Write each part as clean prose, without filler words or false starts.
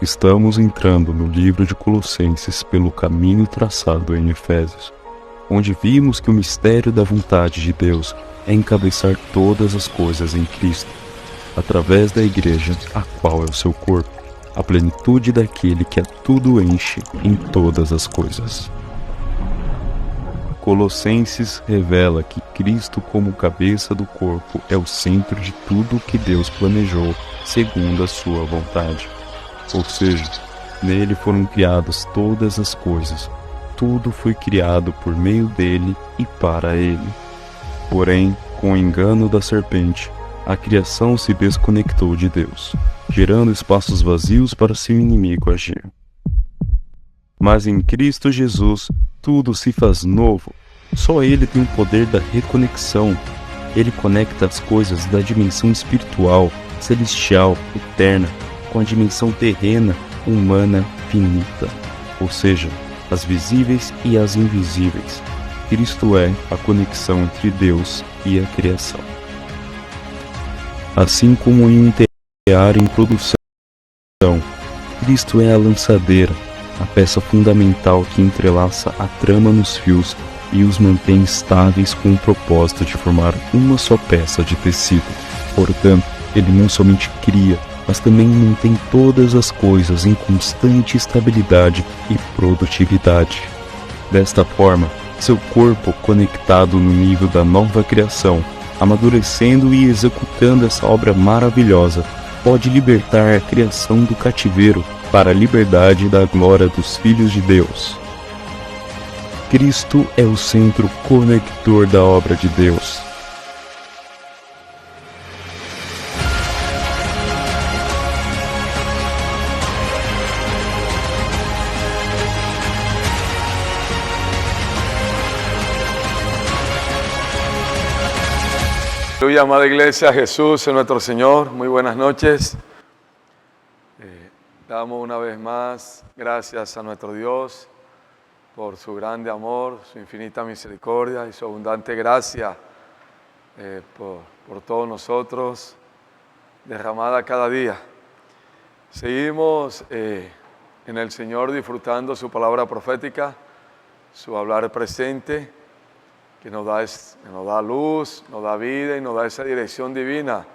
Estamos entrando no livro de Colossenses pelo caminho traçado em Efésios, onde vimos que o mistério da vontade de Deus é encabeçar todas as coisas em Cristo, através da Igreja, a qual é o seu corpo, a plenitude daquele que a tudo enche em todas as coisas. Colossenses revela que Cristo, como cabeça do corpo, é o centro de tudo o que Deus planejou segundo a sua vontade. Ou seja, nele foram criadas todas as coisas. Tudo foi criado por meio dele e para ele. Porém, com o engano da serpente, a criação se desconectou de Deus, gerando espaços vazios para seu inimigo agir. Mas em Cristo Jesus, tudo se faz novo. Só Ele tem o poder da reconexão. Ele conecta as coisas da dimensão espiritual, celestial, eterna, com a dimensão terrena, humana, finita. Ou seja, as visíveis e as invisíveis. Cristo é a conexão entre Deus e a criação. Assim como em um tear em produção, Cristo é a lançadeira, a peça fundamental que entrelaça a trama nos fios e os mantém estáveis com o propósito de formar uma só peça de tecido. Portanto, ele não somente cria, mas também mantém todas as coisas em constante estabilidade e produtividade. Desta forma, seu corpo, conectado no nível da nova criação, amadurecendo e executando essa obra maravilhosa, pode libertar a criação do cativeiro para a liberdade da glória dos filhos de Deus. Cristo é o centro conector da obra de Deus. Aleluya, amada iglesia, Jesús es nuestro Señor. Muy buenas noches. Damos una vez más gracias a nuestro Dios por su grande amor, su infinita misericordia y su abundante gracia por todos nosotros, derramada cada día. Seguimos en el Señor disfrutando su palabra profética, su hablar presente, que nos da luz, nos da vida y nos da esa dirección divina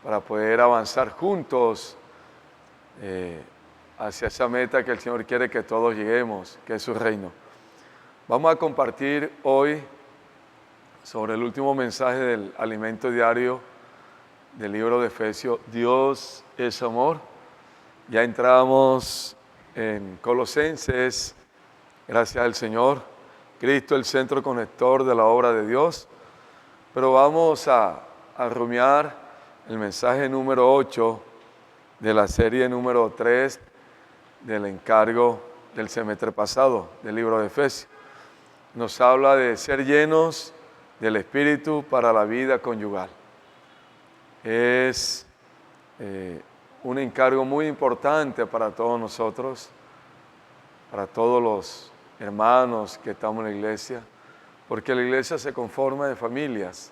para poder avanzar juntos hacia esa meta que el Señor quiere que todos lleguemos, que es su reino. Vamos a compartir hoy sobre el último mensaje del alimento diario del libro de Efesios, Dios es amor. Ya entramos en Colosenses, gracias al Señor. Cristo el centro conector de la obra de Dios, pero vamos a rumiar el mensaje número 8 de la serie número 3 del encargo del semestre pasado del libro de Efesios. Nos habla de ser llenos del Espíritu para la vida conyugal. Es un encargo muy importante para todos nosotros, para todos los hermanos que estamos en la iglesia, porque la iglesia se conforma de familias.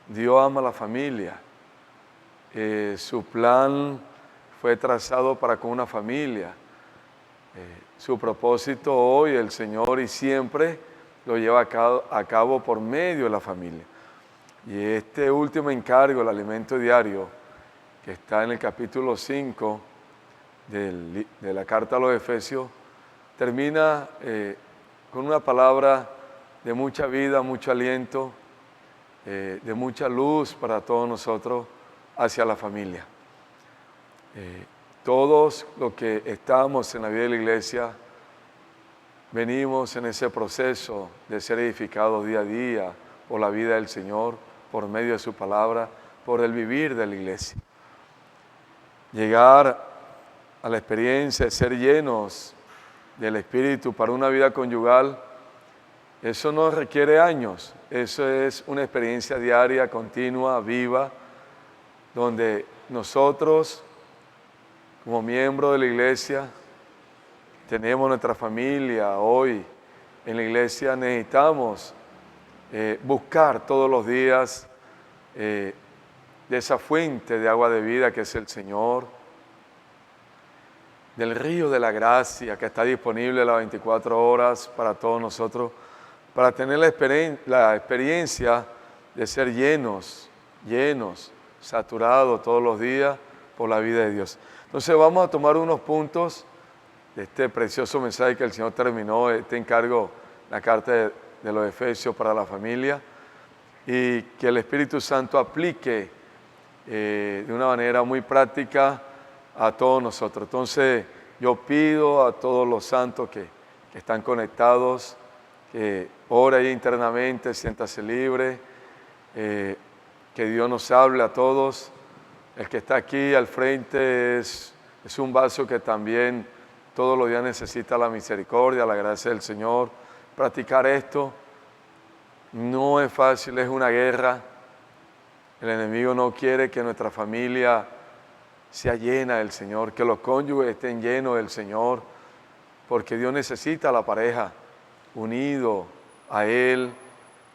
Dios ama a la familia. Su plan fue trazado para con una familia. Su propósito hoy, el Señor y siempre lo lleva a cabo por medio de la familia. Y este último encargo, el alimento diario, que está en el capítulo 5 de la carta a los Efesios, termina con una palabra de mucha vida, mucho aliento, de mucha luz para todos nosotros hacia la familia. Todos los que estamos en la vida de la iglesia venimos en ese proceso de ser edificados día a día por la vida del Señor, por medio de su palabra, por el vivir de la iglesia. Llegar a la experiencia de ser llenos del Espíritu para una vida conyugal, eso no requiere años, eso es una experiencia diaria, continua, viva, donde nosotros, como miembros de la iglesia, tenemos nuestra familia hoy en la iglesia, necesitamos buscar todos los días de esa fuente de agua de vida que es el Señor, del río de la gracia que está disponible las 24 horas para todos nosotros, para tener la experiencia de ser llenos, saturados todos los días por la vida de Dios. Entonces vamos a tomar unos puntos de este precioso mensaje que el Señor terminó, este encargo, la carta de los Efesios para la familia, y que el Espíritu Santo aplique de una manera muy práctica a todos nosotros. Entonces yo pido a todos los santos que están conectados, que ore ahí internamente, siéntase libre, que Dios nos hable a todos. El que está aquí al frente es un vaso que también todos los días necesita la misericordia, la gracia del Señor. Practicar esto no es fácil, es una guerra. El enemigo no quiere que nuestra familia sea llena del Señor, que los cónyuges estén llenos del Señor, porque Dios necesita a la pareja unido a Él,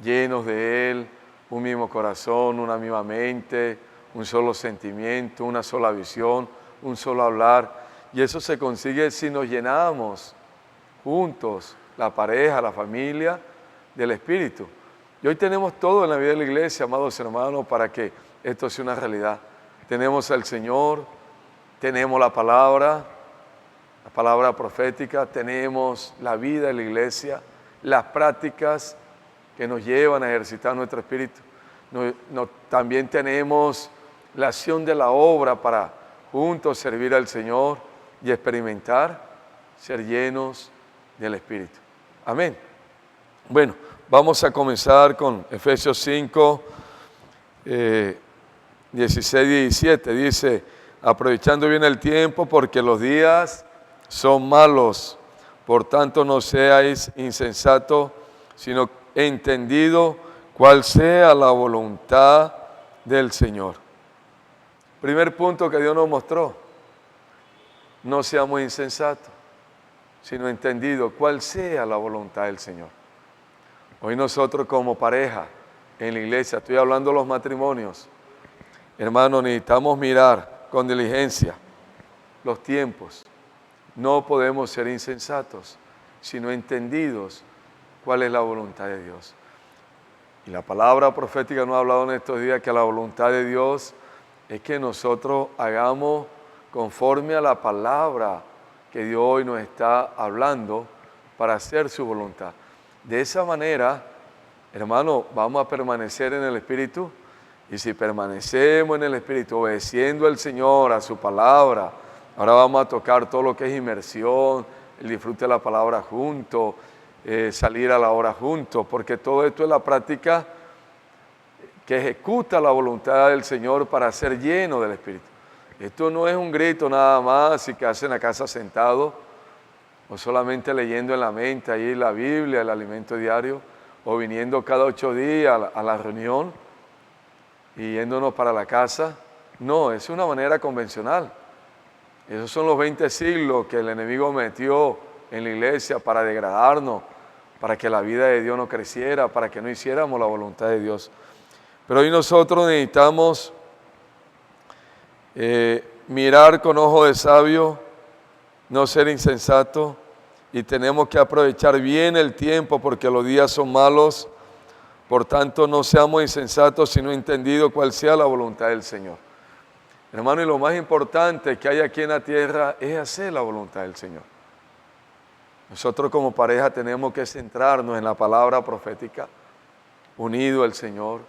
llenos de Él, un mismo corazón, una misma mente, un solo sentimiento, una sola visión, un solo hablar. Y eso se consigue si nos llenamos juntos, la pareja, la familia, del Espíritu. Y hoy tenemos todo en la vida de la iglesia, amados hermanos, para que esto sea una realidad. Tenemos al Señor, tenemos la palabra profética, tenemos la vida de la iglesia, las prácticas que nos llevan a ejercitar nuestro espíritu. También tenemos la acción de la obra para juntos servir al Señor y experimentar, ser llenos del Espíritu. Amén. Bueno, vamos a comenzar con Efesios 5, 16 y 17. Dice, aprovechando bien el tiempo porque los días son malos. Por tanto, no seáis insensatos, sino entendido cuál sea la voluntad del Señor. Primer punto que Dios nos mostró, no seamos insensatos, sino entendido cuál sea la voluntad del Señor. Hoy nosotros como pareja en la iglesia, estoy hablando de los matrimonios, hermanos, necesitamos mirar con diligencia los tiempos. No podemos ser insensatos, sino entendidos cuál es la voluntad de Dios. Y la palabra profética nos ha hablado en estos días que la voluntad de Dios es que nosotros hagamos conforme a la palabra que Dios hoy nos está hablando para hacer su voluntad. De esa manera, hermano, vamos a permanecer en el Espíritu, y si permanecemos en el Espíritu, obedeciendo al Señor, a su palabra, ahora vamos a tocar todo lo que es inmersión, el disfrute de la palabra juntos, salir a la hora juntos, porque todo esto es la práctica que ejecuta la voluntad del Señor para ser lleno del Espíritu. Esto no es un grito nada más y que hacen a casa sentado, o solamente leyendo en la mente ahí la Biblia, el alimento diario, o viniendo cada 8 días a la reunión y yéndonos para la casa. No, es una manera convencional. Esos son los 20 siglos que el enemigo metió en la iglesia para degradarnos, para que la vida de Dios no creciera, para que no hiciéramos la voluntad de Dios. Pero hoy nosotros necesitamos mirar con ojo de sabio, no ser insensato, y tenemos que aprovechar bien el tiempo porque los días son malos. Por tanto, no seamos insensatos, sino entendido cuál sea la voluntad del Señor. Hermano, y lo más importante que hay aquí en la tierra es hacer la voluntad del Señor. Nosotros como pareja tenemos que centrarnos en la palabra profética, unido al Señor,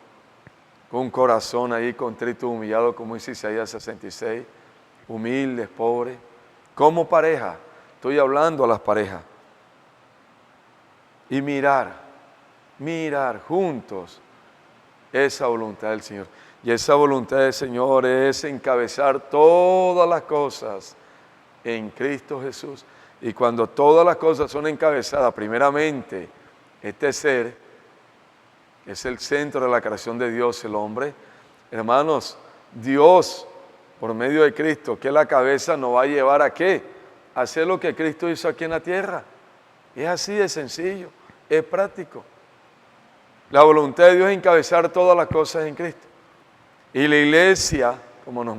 con un corazón ahí contrito, humillado, como dice Isaías 66, humildes, pobres, como pareja. Estoy hablando a las parejas. Y mirar juntos esa voluntad del Señor. Y esa voluntad del Señor es encabezar todas las cosas en Cristo Jesús. Y cuando todas las cosas son encabezadas, primeramente, este ser, que es el centro de la creación de Dios, el hombre, hermanos, Dios, por medio de Cristo, que es la cabeza, nos va a llevar ¿a qué? A hacer lo que Cristo hizo aquí en la tierra. Es así de sencillo, es práctico. La voluntad de Dios es encabezar todas las cosas en Cristo. Y la iglesia, como nos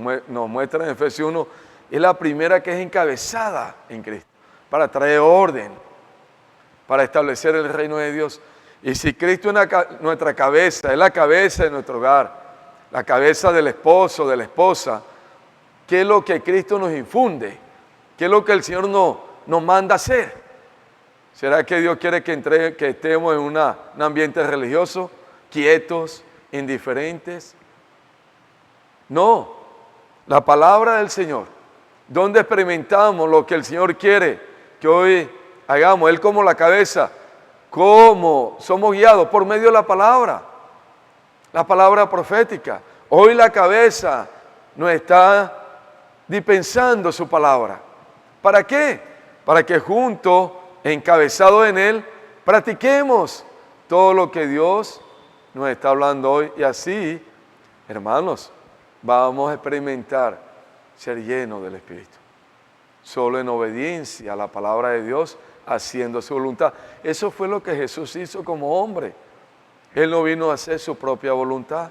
muestra en Efesios 1, es la primera que es encabezada en Cristo, para traer orden, para establecer el reino de Dios. Y si Cristo es nuestra cabeza, es la cabeza de nuestro hogar, la cabeza del esposo, de la esposa, ¿qué es lo que Cristo nos infunde? ¿Qué es lo que el Señor nos manda hacer? ¿Será que Dios quiere que estemos en un ambiente religioso, quietos, indiferentes? No, la palabra del Señor, donde experimentamos lo que el Señor quiere que hoy hagamos, Él como la cabeza, cómo somos guiados por medio de la palabra profética. Hoy la cabeza nos está dispensando su palabra. ¿Para qué? Para que juntos, encabezados en Él, practiquemos todo lo que Dios nos está hablando hoy. Y así, hermanos, vamos a experimentar ser llenos del Espíritu. Solo en obediencia a la palabra de Dios, haciendo su voluntad. Eso fue lo que Jesús hizo como hombre. Él no vino a hacer su propia voluntad.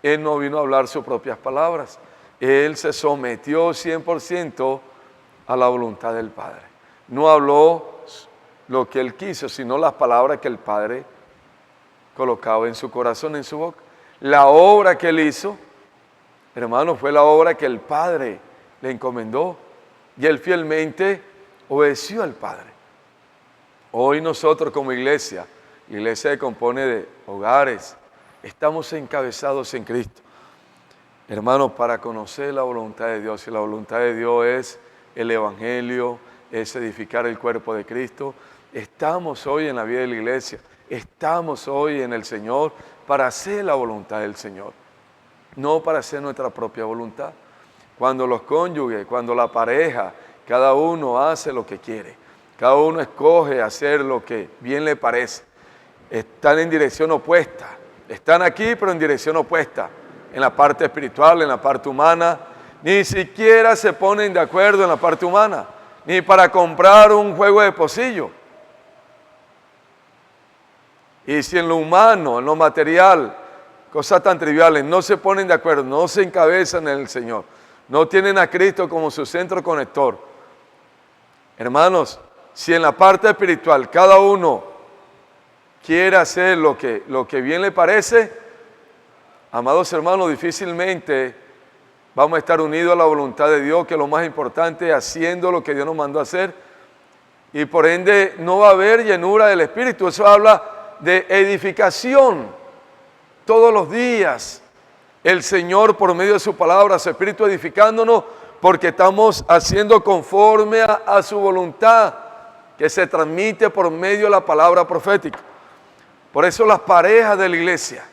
Él no vino a hablar sus propias palabras. Él se sometió 100% a la voluntad del Padre. No habló lo que Él quiso, sino las palabras que el Padre colocaba en su corazón, en su boca. La obra que Él hizo, hermano, fue la obra que el Padre le encomendó. Y Él fielmente obedeció al Padre. Hoy nosotros como iglesia, la iglesia se compone de hogares, estamos encabezados en Cristo. Hermanos, para conocer la voluntad de Dios, y la voluntad de Dios es el Evangelio, es edificar el cuerpo de Cristo. Estamos hoy en la vida de la iglesia, estamos hoy en el Señor para hacer la voluntad del Señor, no para hacer nuestra propia voluntad. Cuando los cónyuges, cuando la pareja, cada uno hace lo que quiere, cada uno escoge hacer lo que bien le parece, están en dirección opuesta, están aquí pero en dirección opuesta, en la parte espiritual, en la parte humana, ni siquiera se ponen de acuerdo en la parte humana, ni para comprar un juego de pocillo. Y si en lo humano, en lo material, cosas tan triviales, no se ponen de acuerdo, no se encabezan en el Señor, no tienen a Cristo como su centro conector. Hermanos, si en la parte espiritual cada uno quiere hacer lo que bien le parece, amados hermanos, difícilmente vamos a estar unidos a la voluntad de Dios, que es lo más importante, haciendo lo que Dios nos mandó a hacer. Y por ende no va a haber llenura del Espíritu. Eso habla de edificación. Todos los días el Señor, por medio de su palabra, su Espíritu edificándonos, porque estamos haciendo conforme a su voluntad, que se transmite por medio de la palabra profética. Por eso las parejas de la iglesia,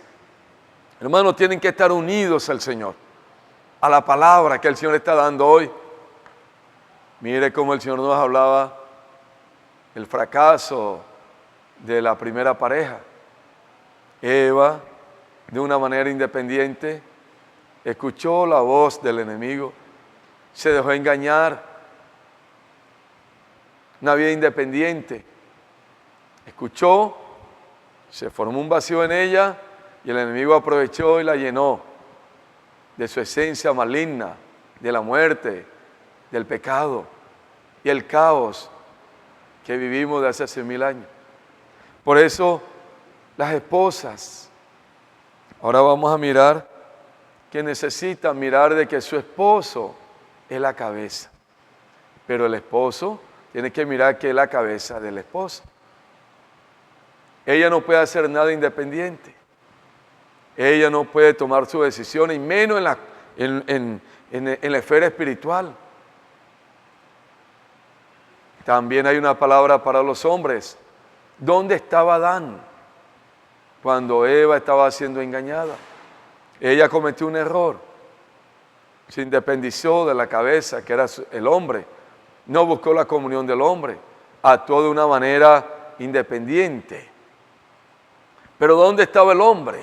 hermanos, tienen que estar unidos al Señor, a la palabra que el Señor está dando hoy. Mire cómo el Señor nos hablaba el fracaso de la primera pareja. Eva, de una manera independiente, escuchó la voz del enemigo, se dejó engañar, una vida independiente, escuchó, se formó un vacío en ella y el enemigo aprovechó y la llenó de su esencia maligna, de la muerte, del pecado y el caos que vivimos de hace 1000 años. Por eso las esposas, ahora vamos a mirar que necesitan mirar de que su esposo es la cabeza, pero el esposo tiene que mirar que es la cabeza del esposo. Ella no puede hacer nada independiente. Ella no puede tomar sus decisiones, y menos en la esfera espiritual. También hay una palabra para los hombres. ¿Dónde estaba Adán cuando Eva estaba siendo engañada? Ella cometió un error. Se independizó de la cabeza, que era el hombre. No buscó la comunión del hombre. Actuó de una manera independiente. Pero ¿dónde estaba el hombre?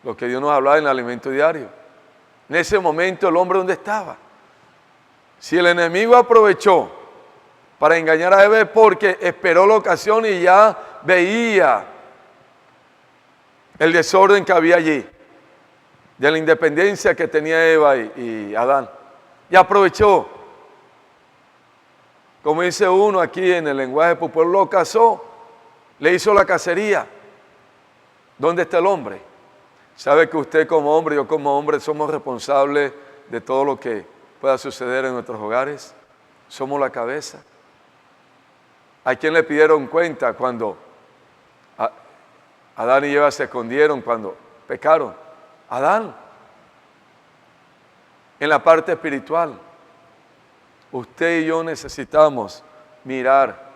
Lo que Dios nos hablaba en el alimento diario. En ese momento, ¿el hombre dónde estaba? Si el enemigo aprovechó para engañar a Eva, porque esperó la ocasión y ya veía el desorden que había allí, de la independencia que tenía Eva y Adán. y aprovechó. Como dice uno aquí en el lenguaje popular, lo casó, le hizo la cacería. ¿Dónde está el hombre? ¿Sabe que usted como hombre y yo como hombre somos responsables de todo lo que pueda suceder en nuestros hogares? Somos la cabeza. ¿A quién le pidieron cuenta cuando Adán y Eva se escondieron cuando pecaron? Adán. En la parte espiritual, usted y yo necesitamos mirar,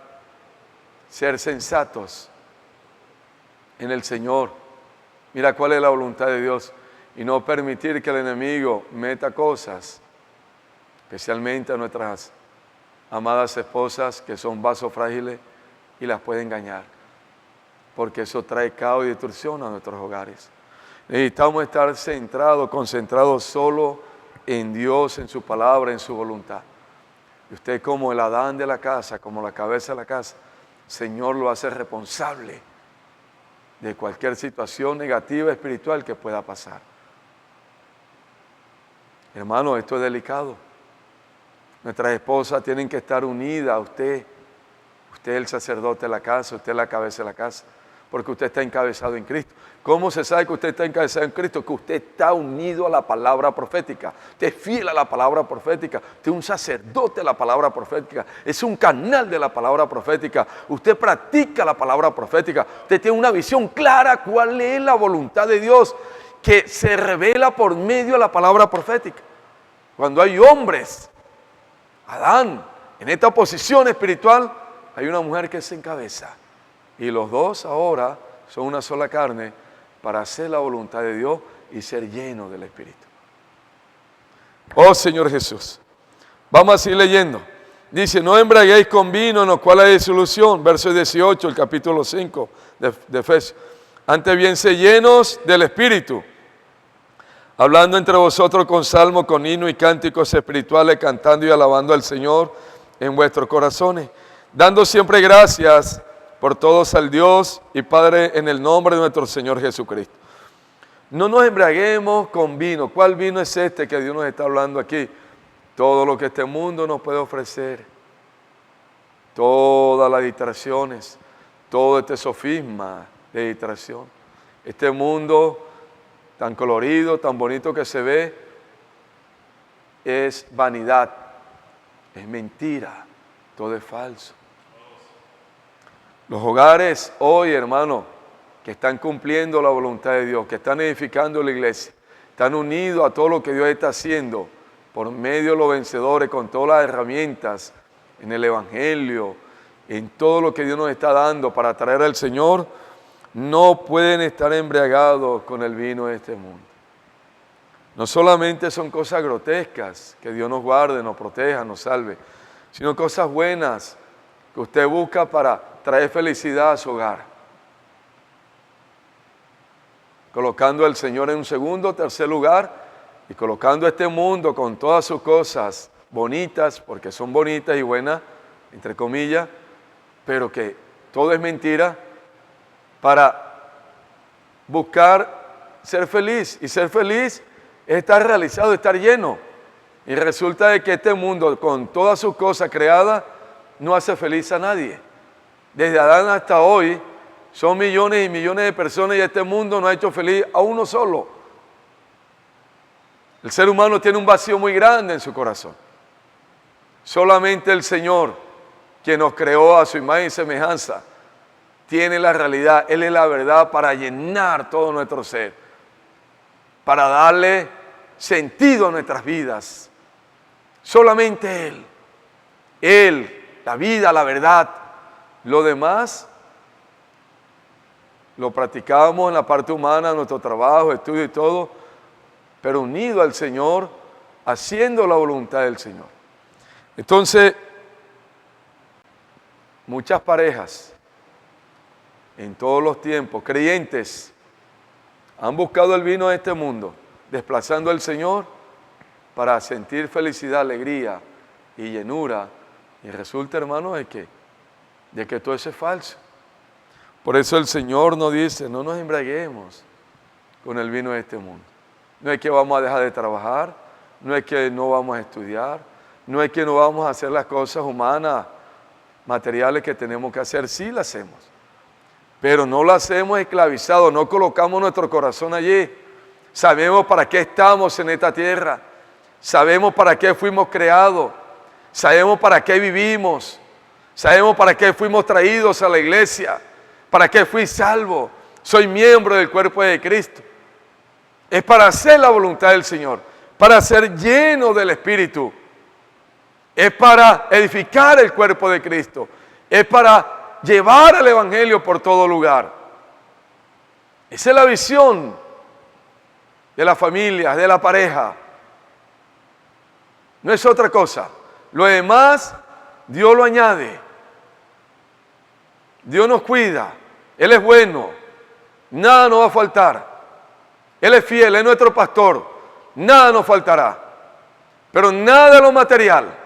ser sensatos en el Señor. Mira cuál es la voluntad de Dios y no permitir que el enemigo meta cosas, especialmente a nuestras amadas esposas que son vasos frágiles y las puede engañar, porque eso trae caos y destrucción a nuestros hogares. Necesitamos estar centrados, concentrados solo en Dios, en su palabra, en su voluntad. Y usted como el Adán de la casa, como la cabeza de la casa, Señor lo hace responsable de cualquier situación negativa espiritual que pueda pasar. Hermano, esto es delicado. Nuestras esposas tienen que estar unidas a usted. Usted es el sacerdote de la casa, usted es la cabeza de la casa, porque usted está encabezado en Cristo. ¿Cómo se sabe que usted está encabezado en Cristo? Que usted está unido a la palabra profética. Usted es fiel a la palabra profética. Usted es un sacerdote de la palabra profética. Es un canal de la palabra profética. Usted practica la palabra profética. Usted tiene una visión clara cuál es la voluntad de Dios que se revela por medio de la palabra profética. Cuando hay hombres, Adán, en esta posición espiritual, hay una mujer que se encabeza. Y los dos ahora son una sola carne para hacer la voluntad de Dios y ser llenos del Espíritu. Oh Señor Jesús, vamos a seguir leyendo. Dice, no embriaguéis con vino en lo cual hay disolución. Verso 18, el capítulo 5 de Efesios. Antes bien, sé llenos del Espíritu, hablando entre vosotros con salmos, con himnos y cánticos espirituales, cantando y alabando al Señor en vuestros corazones, dando siempre gracias por todos al Dios y Padre en el nombre de nuestro Señor Jesucristo. No nos embriaguemos con vino. ¿Cuál vino es este que Dios nos está hablando aquí? Todo lo que este mundo nos puede ofrecer, todas las distracciones, todo este sofisma de distracción. Este mundo tan colorido, tan bonito que se ve, es vanidad, es mentira, todo es falso. Los hogares hoy, hermano, que están cumpliendo la voluntad de Dios, que están edificando la iglesia, están unidos a todo lo que Dios está haciendo por medio de los vencedores, con todas las herramientas en el Evangelio, en todo lo que Dios nos está dando para traer al Señor, no pueden estar embriagados con el vino de este mundo. No solamente son cosas grotescas, que Dios nos guarde, nos proteja, nos salve, sino cosas buenas que usted busca para traer felicidad a su hogar. Colocando al Señor en un segundo, tercer lugar y colocando este mundo con todas sus cosas bonitas, porque son bonitas y buenas, entre comillas, pero que todo es mentira, para buscar ser feliz. Y ser feliz es estar realizado, estar lleno. Y resulta de que este mundo, con todas sus cosas creadas, no hace feliz a nadie. Desde Adán hasta hoy, son millones y millones de personas y este mundo no ha hecho feliz a uno solo. El ser humano tiene un vacío muy grande en su corazón. Solamente el Señor, quien nos creó a su imagen y semejanza, tiene la realidad. Él es la verdad para llenar todo nuestro ser, para darle sentido a nuestras vidas. Solamente Él. Él, la vida, la verdad. Lo demás lo practicamos en la parte humana, nuestro trabajo, estudio y todo, pero unido al Señor, haciendo la voluntad del Señor. Entonces, muchas parejas, en todos los tiempos, creyentes, han buscado el vino de este mundo, desplazando al Señor para sentir felicidad, alegría y llenura. Y resulta, hermano, de que todo eso es falso. Por eso el Señor nos dice, no nos embriaguemos con el vino de este mundo. No es que vamos a dejar de trabajar, no es que no vamos a estudiar, no es que no vamos a hacer las cosas humanas, materiales que tenemos que hacer, sí las hacemos. Pero no lo hacemos esclavizado, no colocamos nuestro corazón allí. Sabemos para qué estamos en esta tierra, sabemos para qué fuimos creados, sabemos para qué vivimos, sabemos para qué fuimos traídos a la iglesia, para qué fui salvo, soy miembro del cuerpo de Cristo. Es para hacer la voluntad del Señor, para ser lleno del Espíritu. Es para edificar el cuerpo de Cristo. Es para llevar el Evangelio por todo lugar. Esa es la visión de la familia, de la pareja. No es otra cosa. Lo demás, Dios lo añade. Dios nos cuida. Él es bueno. Nada nos va a faltar. Él es fiel, es nuestro pastor. Nada nos faltará. Pero nada de lo material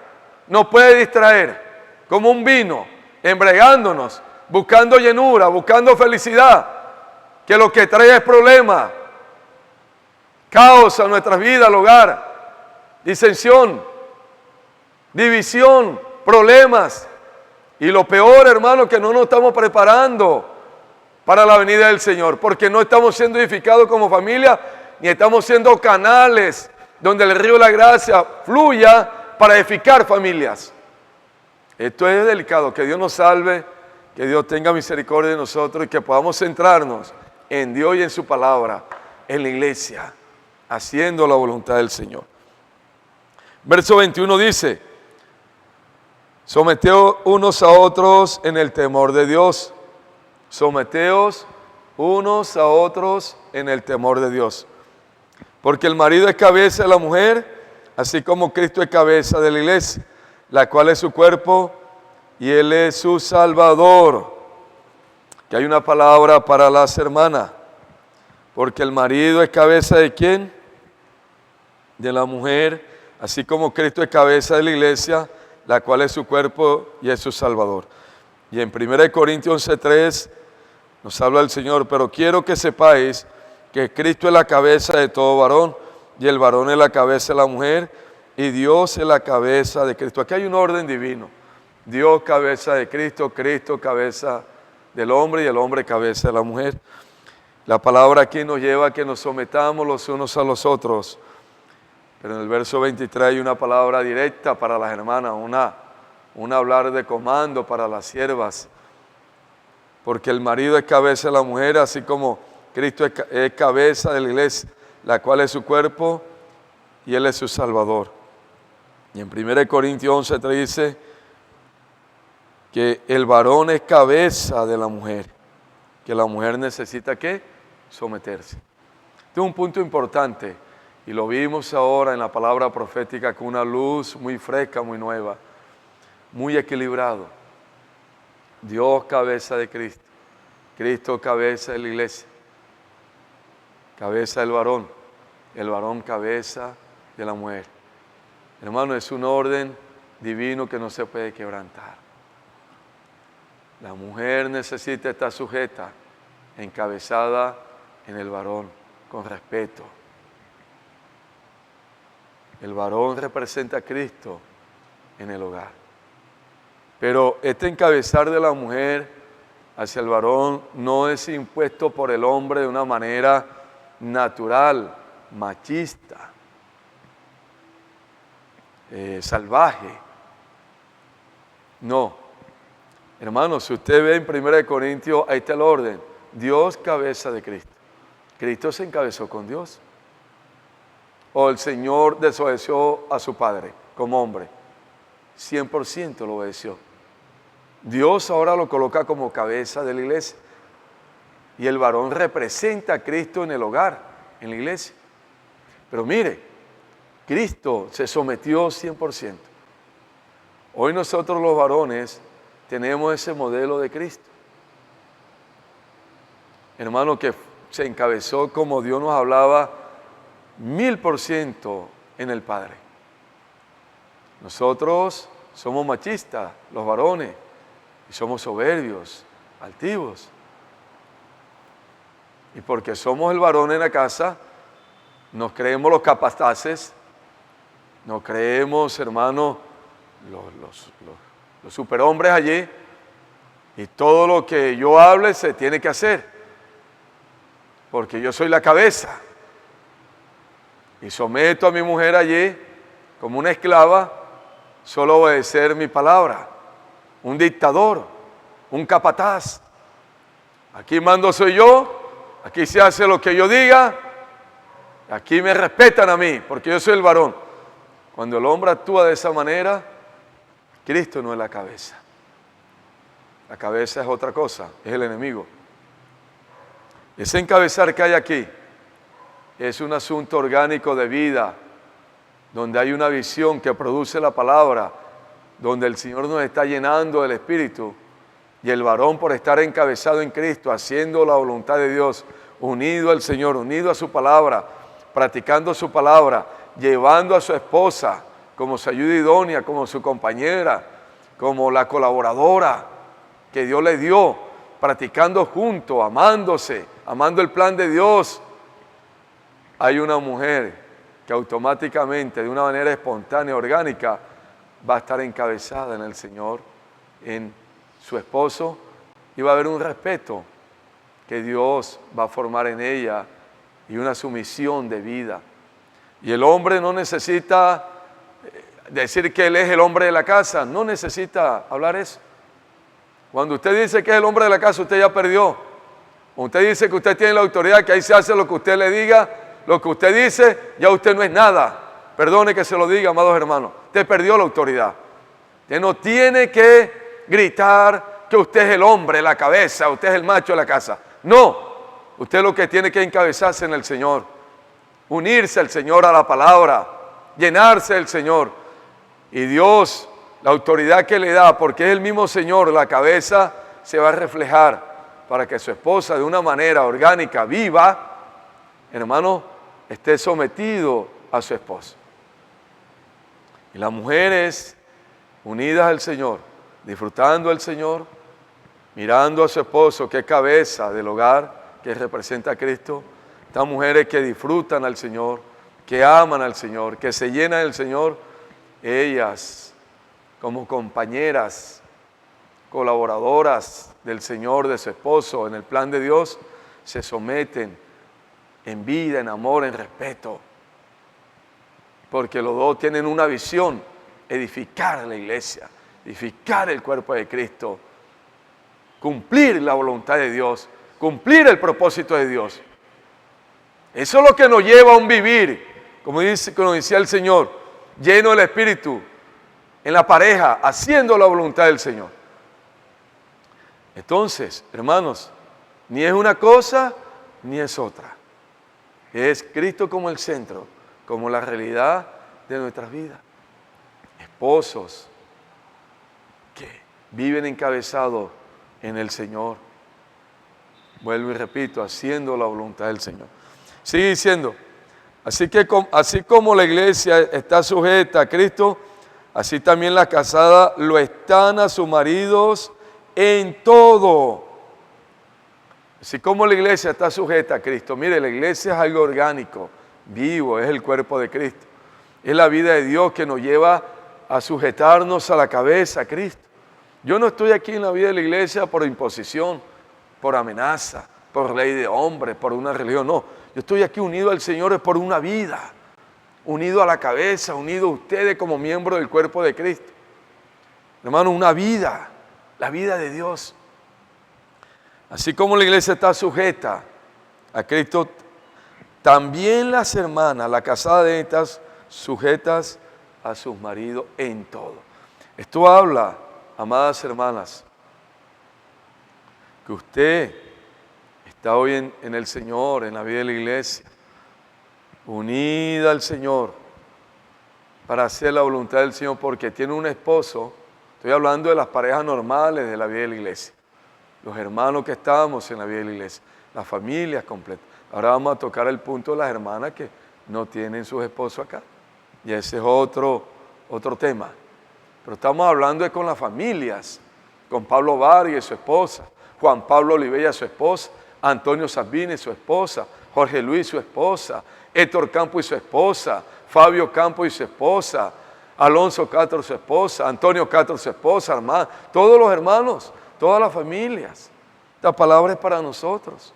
nos puede distraer. Como un vino, embriagándonos, buscando llenura, buscando felicidad. Que lo que trae es problema, caos a nuestras vidas, al hogar, disensión, división, problemas. Y lo peor, hermano, que no nos estamos preparando para la venida del Señor, porque no estamos siendo edificados como familia, ni estamos siendo canales donde el río de la gracia fluya para edificar familias. Esto es delicado, que Dios nos salve, que Dios tenga misericordia de nosotros y que podamos centrarnos en Dios y en su palabra, en la iglesia, haciendo la voluntad del Señor. Verso 21 dice: someteos unos a otros en el temor de Dios. Someteos unos a otros en el temor de Dios. Porque el marido es cabeza de la mujer, así como Cristo es cabeza de la iglesia, la cual es su cuerpo y Él es su Salvador. Que hay una palabra para las hermanas. Porque el marido es cabeza ¿de quién? De la mujer, así como Cristo es cabeza de la iglesia, la cual es su cuerpo y es su Salvador. Y en 1 Corintios 11:3 nos habla el Señor: pero quiero que sepáis que Cristo es la cabeza de todo varón, y el varón es la cabeza de la mujer, y Dios es la cabeza de Cristo. Aquí hay un orden divino. Dios cabeza de Cristo, Cristo cabeza del hombre, y el hombre cabeza de la mujer. La palabra aquí nos lleva a que nos sometamos los unos a los otros. Pero en el verso 23 hay una palabra directa para las hermanas, un hablar de comando para las siervas. Porque el marido es cabeza de la mujer, así como Cristo es cabeza de la iglesia, la cual es su cuerpo y Él es su Salvador. Y en 1 Corintios 11:3 dice que el varón es cabeza de la mujer, que la mujer necesita ¿qué? Someterse. Este es un punto importante y lo vimos ahora en la palabra profética con una luz muy fresca, muy nueva, muy equilibrado. Dios cabeza de Cristo, Cristo cabeza de la iglesia, cabeza del varón, el varón cabeza de la mujer. Hermano, es un orden divino que no se puede quebrantar. La mujer necesita estar sujeta, encabezada en el varón, con respeto. El varón representa a Cristo en el hogar. Pero este encabezar de la mujer hacia el varón no es impuesto por el hombre de una manera natural, machista, salvaje. No. Hermanos, si usted ve en 1 Corintios, ahí está el orden. Dios cabeza de Cristo. Cristo se encabezó con Dios. O el Señor desobedeció a su Padre como hombre. 100% lo obedeció. Dios ahora lo coloca como cabeza de la iglesia. Y el varón representa a Cristo en el hogar, en la iglesia. Pero mire, Cristo se sometió 100%. Hoy nosotros los varones tenemos ese modelo de Cristo. Hermano, que se encabezó como Dios nos hablaba 1000% en el Padre. Nosotros somos machistas, los varones, y somos soberbios, altivos. Y porque somos el varón en la casa, nos creemos los capataces No creemos, hermano, los superhombres allí, y todo lo que yo hable se tiene que hacer, porque yo soy la cabeza. Y someto a mi mujer allí como una esclava, solo obedecer mi palabra. Un dictador, un capataz. Aquí mando soy yo, aquí se hace lo que yo diga, aquí me respetan a mí, porque yo soy el varón. Cuando el hombre actúa de esa manera, Cristo no es la cabeza. La cabeza es otra cosa, es el enemigo. Ese encabezar que hay aquí es un asunto orgánico de vida, donde hay una visión que produce la palabra, donde el Señor nos está llenando del Espíritu, y el varón, por estar encabezado en Cristo, haciendo la voluntad de Dios, unido al Señor, unido a su palabra, practicando su palabra, llevando a su esposa como su ayuda idónea, como su compañera, como la colaboradora que Dios le dio, practicando juntos, amándose, amando el plan de Dios. Hay una mujer que automáticamente, de una manera espontánea, orgánica, va a estar encabezada en el Señor, en su esposo, y va a haber un respeto que Dios va a formar en ella y una sumisión de vida. Y el hombre no necesita decir que él es el hombre de la casa, no necesita hablar eso. Cuando usted dice que es el hombre de la casa, usted ya perdió. Cuando usted dice que usted tiene la autoridad, que ahí se hace lo que usted le diga, lo que usted dice, ya usted no es nada. Perdone que se lo diga, amados hermanos. Usted perdió la autoridad. Usted no tiene que gritar que usted es el hombre, la cabeza, usted es el macho de la casa. No, usted lo que tiene que encabezarse en el Señor, unirse al Señor, a la palabra, llenarse del Señor. Y Dios, la autoridad que le da, porque es el mismo Señor, la cabeza, se va a reflejar para que su esposa, de una manera orgánica, viva, hermano, esté sometido a su esposo. Y las mujeres unidas al Señor, disfrutando al Señor, mirando a su esposo, que es cabeza del hogar, que representa a Cristo. Estas mujeres que disfrutan al Señor, que aman al Señor, que se llenan del Señor, ellas como compañeras, colaboradoras del Señor, de su esposo, en el plan de Dios, se someten en vida, en amor, en respeto. Porque los dos tienen una visión, edificar la iglesia, edificar el cuerpo de Cristo, cumplir la voluntad de Dios, cumplir el propósito de Dios. Eso es lo que nos lleva a un vivir, como decía el Señor, lleno del Espíritu, en la pareja, haciendo la voluntad del Señor. Entonces, hermanos, ni es una cosa, ni es otra. Es Cristo como el centro, como la realidad de nuestras vidas. Esposos que viven encabezados en el Señor. Vuelvo y repito, haciendo la voluntad del Señor. Sigue diciendo, así como la iglesia está sujeta a Cristo, así también las casadas lo están a sus maridos en todo. Así como la iglesia está sujeta a Cristo. Mire, la iglesia es algo orgánico, vivo, es el cuerpo de Cristo. Es la vida de Dios que nos lleva a sujetarnos a la cabeza, a Cristo. Yo no estoy aquí en la vida de la iglesia por imposición, por amenaza, por ley de hombre, por una religión, no. Yo estoy aquí unido al Señor por una vida, unido a la cabeza, unido a ustedes como miembros del cuerpo de Cristo. Hermano, una vida, la vida de Dios. Así como la iglesia está sujeta a Cristo, también las hermanas, las casadas deben estar sujetas a sus maridos en todo. Esto habla, amadas hermanas, que usted está hoy en el Señor, en la vida de la iglesia, unida al Señor para hacer la voluntad del Señor, porque tiene un esposo. Estoy hablando de las parejas normales de la vida de la iglesia, los hermanos que estamos en la vida de la iglesia, las familias completas. Ahora vamos a tocar el punto de las hermanas que no tienen sus esposos acá, y ese es otro tema. Pero estamos hablando de con las familias, con Pablo Vargas y su esposa, Juan Pablo Olivella, su esposa, Antonio Sabine, su esposa, Jorge Luis y su esposa, Héctor Campo y su esposa, Fabio Campo y su esposa, Alonso Castro su esposa, Antonio Castro su esposa, hermano, todos los hermanos, todas las familias. Esta palabra es para nosotros.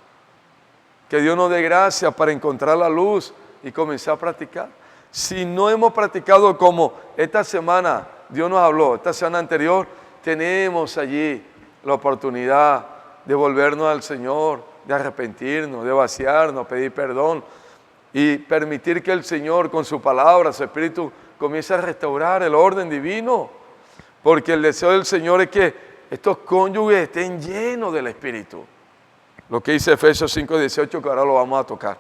Que Dios nos dé gracia para encontrar la luz y comenzar a practicar. Si no hemos practicado como esta semana, Dios nos habló, esta semana anterior, tenemos allí la oportunidad de volvernos al Señor, de arrepentirnos, de vaciarnos, pedir perdón y permitir que el Señor con su palabra, su Espíritu, comience a restaurar el orden divino. Porque el deseo del Señor es que estos cónyuges estén llenos del Espíritu. Lo que dice Efesios 5:18, que ahora lo vamos a tocar.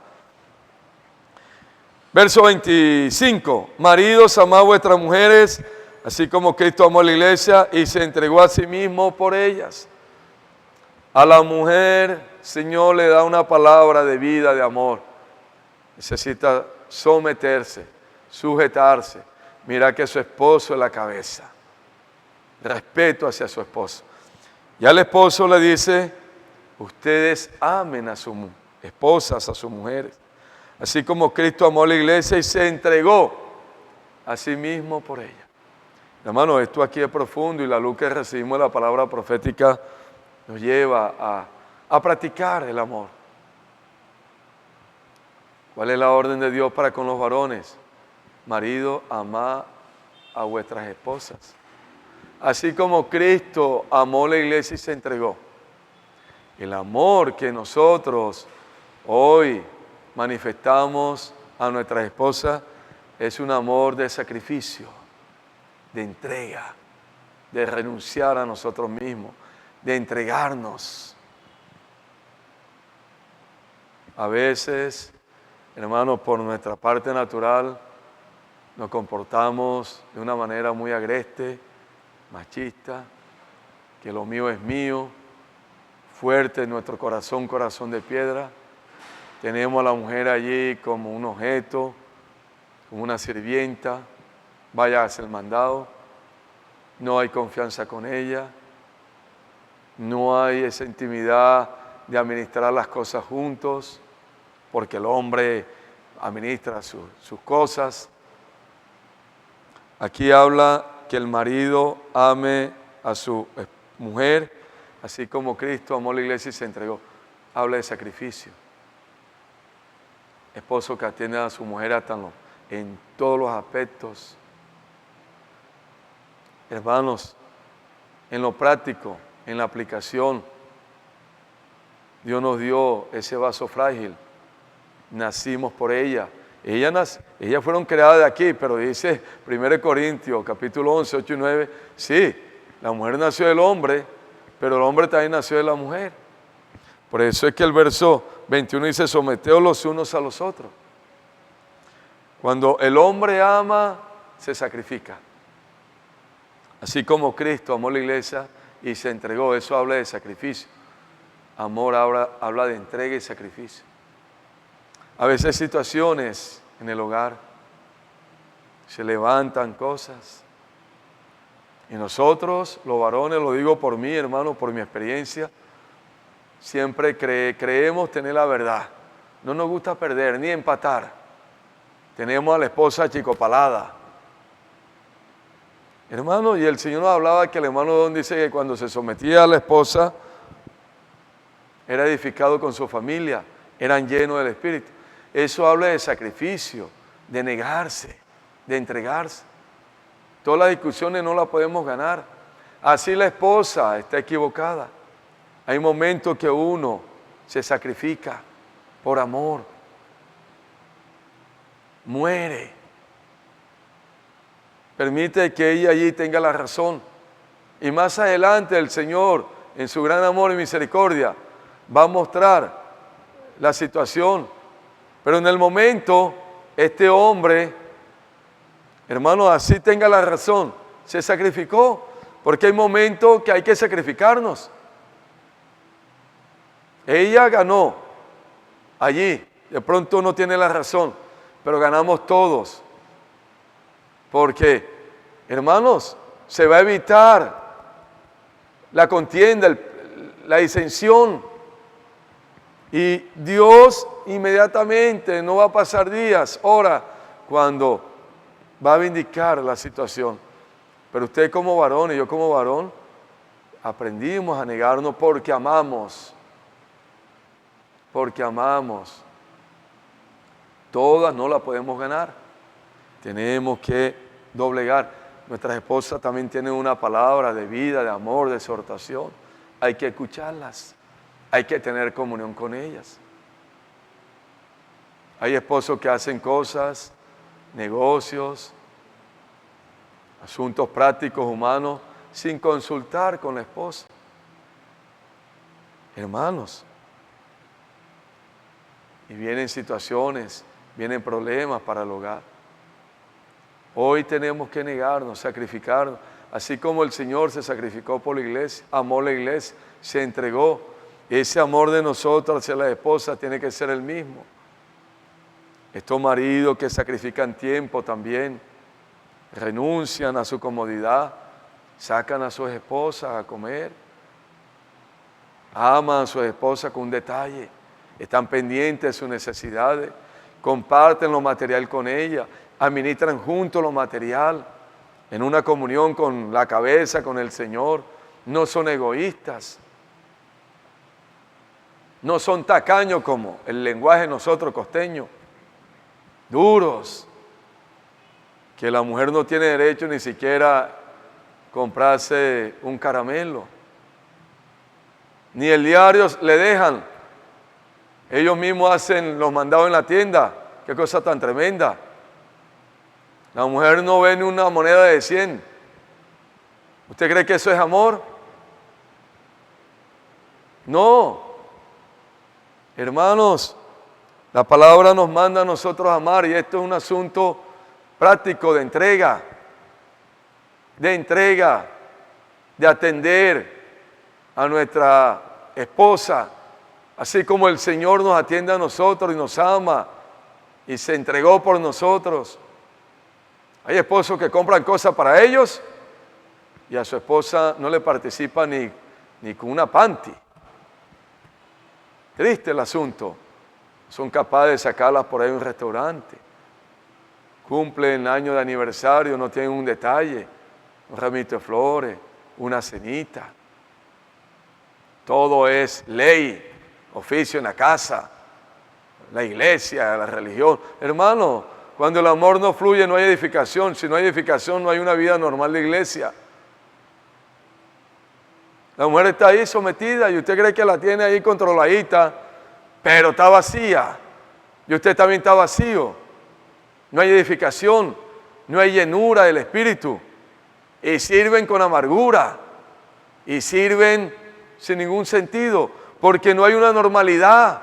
Verso 25. Maridos, amad vuestras mujeres, así como Cristo amó a la iglesia y se entregó a sí mismo por ellas. A la mujer, Señor, le da una palabra de vida, de amor. Necesita someterse, sujetarse. Mira que su esposo es la cabeza. Respeto hacia su esposo. Y al esposo le dice, ustedes amen a sus esposas, a sus mujeres. Así como Cristo amó a la iglesia y se entregó a sí mismo por ella. Hermano, esto aquí es profundo y la luz que recibimos de la palabra profética nos lleva a practicar el amor. ¿Cuál es la orden de Dios para con los varones? Marido, amad a vuestras esposas. Así como Cristo amó la iglesia y se entregó. El amor que nosotros hoy manifestamos a nuestras esposas es un amor de sacrificio, de entrega, de renunciar a nosotros mismos, de entregarnos. A veces, hermanos, por nuestra parte natural, nos comportamos de una manera muy agreste, machista, que lo mío es mío, fuerte en nuestro corazón, corazón de piedra. Tenemos a la mujer allí como un objeto, como una sirvienta, vaya a hacer el mandado. No hay confianza con ella, no hay esa intimidad de administrar las cosas juntos, porque el hombre administra sus cosas. Aquí habla que el marido ame a su mujer, así como Cristo amó a la iglesia y se entregó. Habla de sacrificio. Esposo que atiende a su mujer hasta en todos los aspectos. Hermanos, en lo práctico, en la aplicación, Dios nos dio ese vaso frágil. Nacimos por ella. Ellas fueron creadas de aquí, pero dice 1 Corintios, capítulo 11, 8 y 9, sí, la mujer nació del hombre, pero el hombre también nació de la mujer. Por eso es que el verso 21 dice, someteos los unos a los otros. Cuando el hombre ama, se sacrifica. Así como Cristo amó la iglesia y se entregó, eso habla de sacrificio. Amor habla de entrega y sacrificio. A veces hay situaciones en el hogar, se levantan cosas. Y nosotros, los varones, lo digo por mí, hermano, por mi experiencia, siempre creemos tener la verdad. No nos gusta perder ni empatar. Tenemos a la esposa achicopalada. Hermano, y el Señor nos hablaba que el hermano Don dice que cuando se sometía a la esposa, era edificado con su familia, eran llenos del Espíritu. Eso habla de sacrificio, de negarse, de entregarse. Todas las discusiones no las podemos ganar. Así la esposa está equivocada. Hay momentos que uno se sacrifica por amor. Muere. Permite que ella allí tenga la razón. Y más adelante el Señor, en su gran amor y misericordia, va a mostrar la situación. Pero en el momento, este hombre, hermano, así tenga la razón, se sacrificó. Porque hay momentos que hay que sacrificarnos. Ella ganó allí. De pronto no tiene la razón, pero ganamos todos. Porque, hermanos, se va a evitar la contienda, la disensión. Y Dios inmediatamente, no va a pasar días, horas, cuando va a vindicar la situación. Pero usted como varón y yo como varón, aprendimos a negarnos porque amamos. Porque amamos. Todas no la podemos ganar. Tenemos que doblegar. Nuestras esposas también tienen una palabra de vida, de amor, de exhortación. Hay que escucharlas. Hay que tener comunión con ellas. Hay esposos que hacen cosas, negocios, asuntos prácticos humanos, sin consultar con la esposa. Hermanos, y vienen situaciones, vienen problemas para el hogar. Hoy tenemos que negarnos, sacrificarnos, así como el Señor se sacrificó por la iglesia, amó la iglesia, se entregó. Ese amor de nosotros hacia la esposa tiene que ser el mismo. Estos maridos que sacrifican tiempo también, renuncian a su comodidad, sacan a sus esposas a comer, aman a su esposa con un detalle, están pendientes de sus necesidades, comparten lo material con ella, administran juntos lo material, en una comunión con la cabeza, con el Señor. No son egoístas, no son tacaños como el lenguaje de nosotros costeños, duros, que la mujer no tiene derecho ni siquiera comprarse un caramelo, ni el diario le dejan, ellos mismos hacen los mandados en la tienda. Qué cosa tan tremenda. La mujer no ve ni una moneda de 100. ¿Usted cree que eso es amor? No. Hermanos, la palabra nos manda a nosotros a amar, y esto es un asunto práctico de entrega, de atender a nuestra esposa, así como el Señor nos atiende a nosotros y nos ama y se entregó por nosotros. Hay esposos que compran cosas para ellos y a su esposa no le participa ni con una panty. Triste el asunto. Son capaces de sacarlas por ahí a un restaurante. Cumplen año de aniversario, no tienen un detalle, un ramito de flores, una cenita. Todo es ley, oficio en la casa, la iglesia, la religión. Hermano, cuando el amor no fluye no hay edificación. Si no hay edificación no hay una vida normal de iglesia. La mujer está ahí sometida y usted cree que la tiene ahí controladita, pero está vacía. Y usted también está vacío. No hay edificación, no hay llenura del Espíritu. Y sirven con amargura. Y sirven sin ningún sentido, porque no hay una normalidad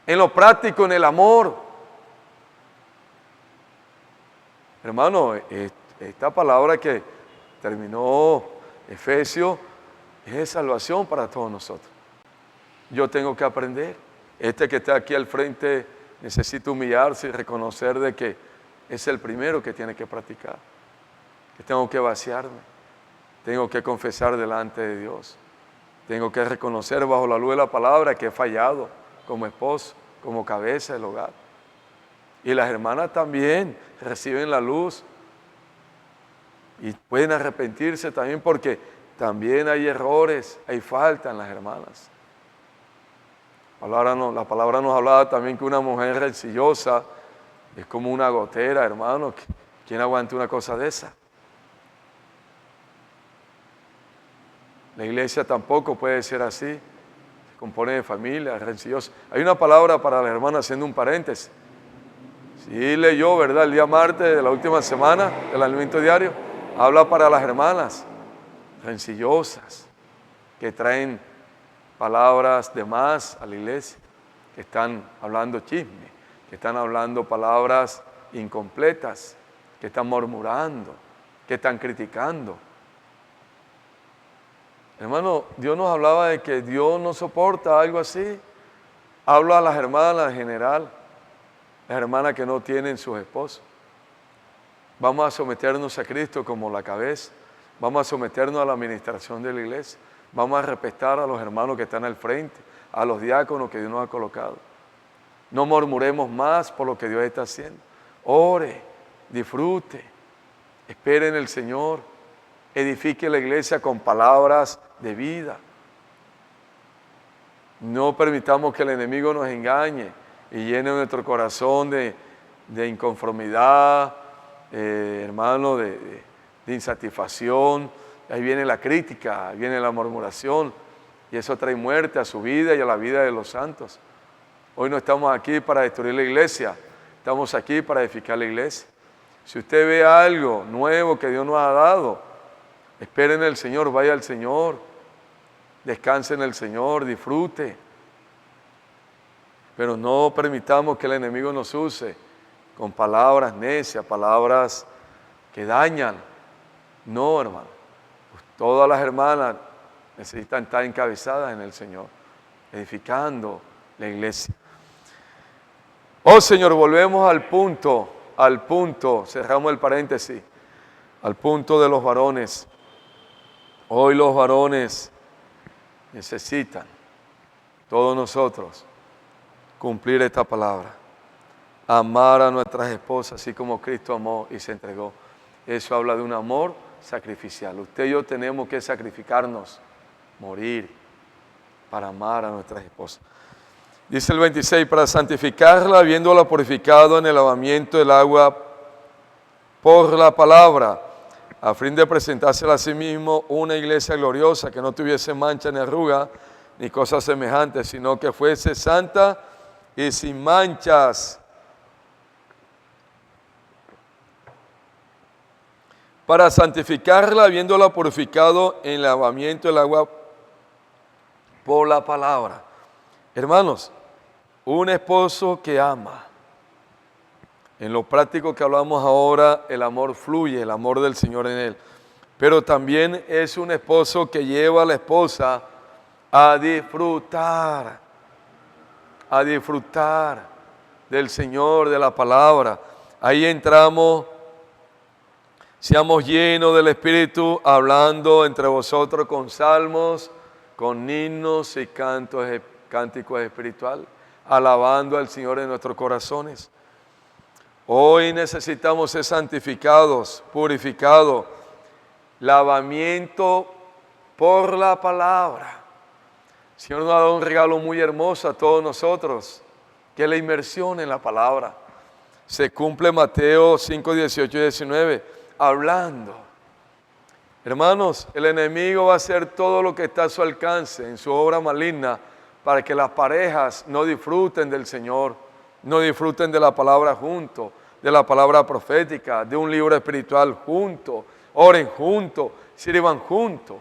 en lo práctico, en el amor. Hermano, esta palabra que terminó Efesios es de salvación para todos nosotros. Yo tengo que aprender. Este que está aquí al frente necesita humillarse y reconocer de que es el primero que tiene que practicar. Que tengo que vaciarme. Tengo que confesar delante de Dios. Tengo que reconocer bajo la luz de la palabra que he fallado como esposo, como cabeza del hogar. Y las hermanas también reciben la luz y pueden arrepentirse también, porque también hay errores, hay falta en las hermanas. La palabra nos hablaba también que una mujer rencillosa es como una gotera, hermano. ¿Quién aguanta una cosa de esa? La iglesia tampoco puede ser así. Se compone de familia, rencillosa. Hay una palabra para las hermanas, haciendo un paréntesis. Sí leyó, ¿verdad? El día martes de la última semana del alimento diario, habla para las hermanas rencillosas, que traen palabras de más a la iglesia, que están hablando chisme, que están hablando palabras incompletas, que están murmurando, que están criticando. Hermano, Dios nos hablaba de que Dios no soporta algo así. Habla a las hermanas en general, las hermanas que no tienen sus esposos. Vamos a someternos a Cristo como la cabeza. Vamos a someternos a la administración de la iglesia. Vamos a respetar a los hermanos que están al frente, a los diáconos que Dios nos ha colocado. No murmuremos más por lo que Dios está haciendo. Ore, disfrute, espere en el Señor, edifique la iglesia con palabras de vida. No permitamos que el enemigo nos engañe y llene nuestro corazón de inconformidad, hermano, de insatisfacción. Ahí viene la crítica, ahí viene la murmuración, y eso trae muerte a su vida y a la vida de los santos. Hoy no estamos aquí para destruir la iglesia, estamos aquí para edificar la iglesia. Si usted ve algo nuevo que Dios nos ha dado, espere en el Señor, vaya al Señor, descanse en el Señor, disfrute. Pero no permitamos que el enemigo nos use con palabras necias, palabras que dañan. No, hermano. Pues todas las hermanas necesitan estar encabezadas en el Señor, edificando la iglesia. Oh Señor, volvemos al punto, cerramos el paréntesis, al punto de los varones. Hoy los varones necesitan, todos nosotros, cumplir esta palabra. Amar a nuestras esposas, así como Cristo amó y se entregó. Eso habla de un amor sacrificial. Usted y yo tenemos que sacrificarnos, morir, para amar a nuestras esposas. Dice el 26, para santificarla, habiéndola purificado en el lavamiento del agua por la palabra, a fin de presentársela a sí mismo una iglesia gloriosa, que no tuviese mancha ni arruga, ni cosas semejantes, sino que fuese santa y sin manchas. Para santificarla, habiéndola purificado en el lavamiento del agua por la palabra. Hermanos, un esposo que ama. En lo práctico que hablamos ahora, el amor fluye, el amor del Señor en él. Pero también es un esposo que lleva a la esposa a disfrutar del Señor, de la palabra. Ahí entramos, seamos llenos del Espíritu, hablando entre vosotros con salmos, con himnos y cánticos espirituales, alabando al Señor en nuestros corazones. Hoy necesitamos ser santificados, purificados, lavamiento por la palabra. El Señor nos ha dado un regalo muy hermoso a todos nosotros, que es la inmersión en la palabra. Se cumple Mateo 5, 18 y 19, hablando. Hermanos, el enemigo va a hacer todo lo que está a su alcance en su obra maligna para que las parejas no disfruten del Señor, no disfruten de la palabra juntos, de la palabra profética, de un libro espiritual juntos, oren juntos, sirvan juntos.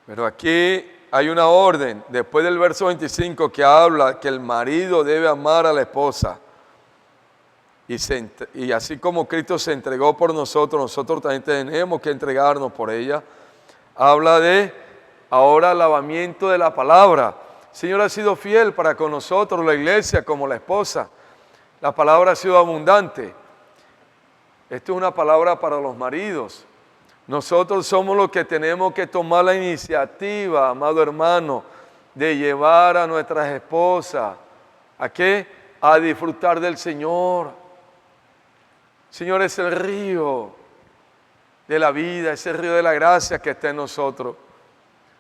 Pero aquí hay una orden, después del verso 25, que habla que el marido debe amar a la esposa. Y así como Cristo se entregó por nosotros, nosotros también tenemos que entregarnos por ella. Habla de ahora lavamiento de la palabra. El Señor ha sido fiel para con nosotros, la iglesia como la esposa. La palabra ha sido abundante. Esto es una palabra para los maridos. Nosotros somos los que tenemos que tomar la iniciativa, amado hermano, de llevar a nuestras esposas, ¿a qué? A disfrutar del Señor. Señor, es el río de la vida, ese río de la gracia que está en nosotros.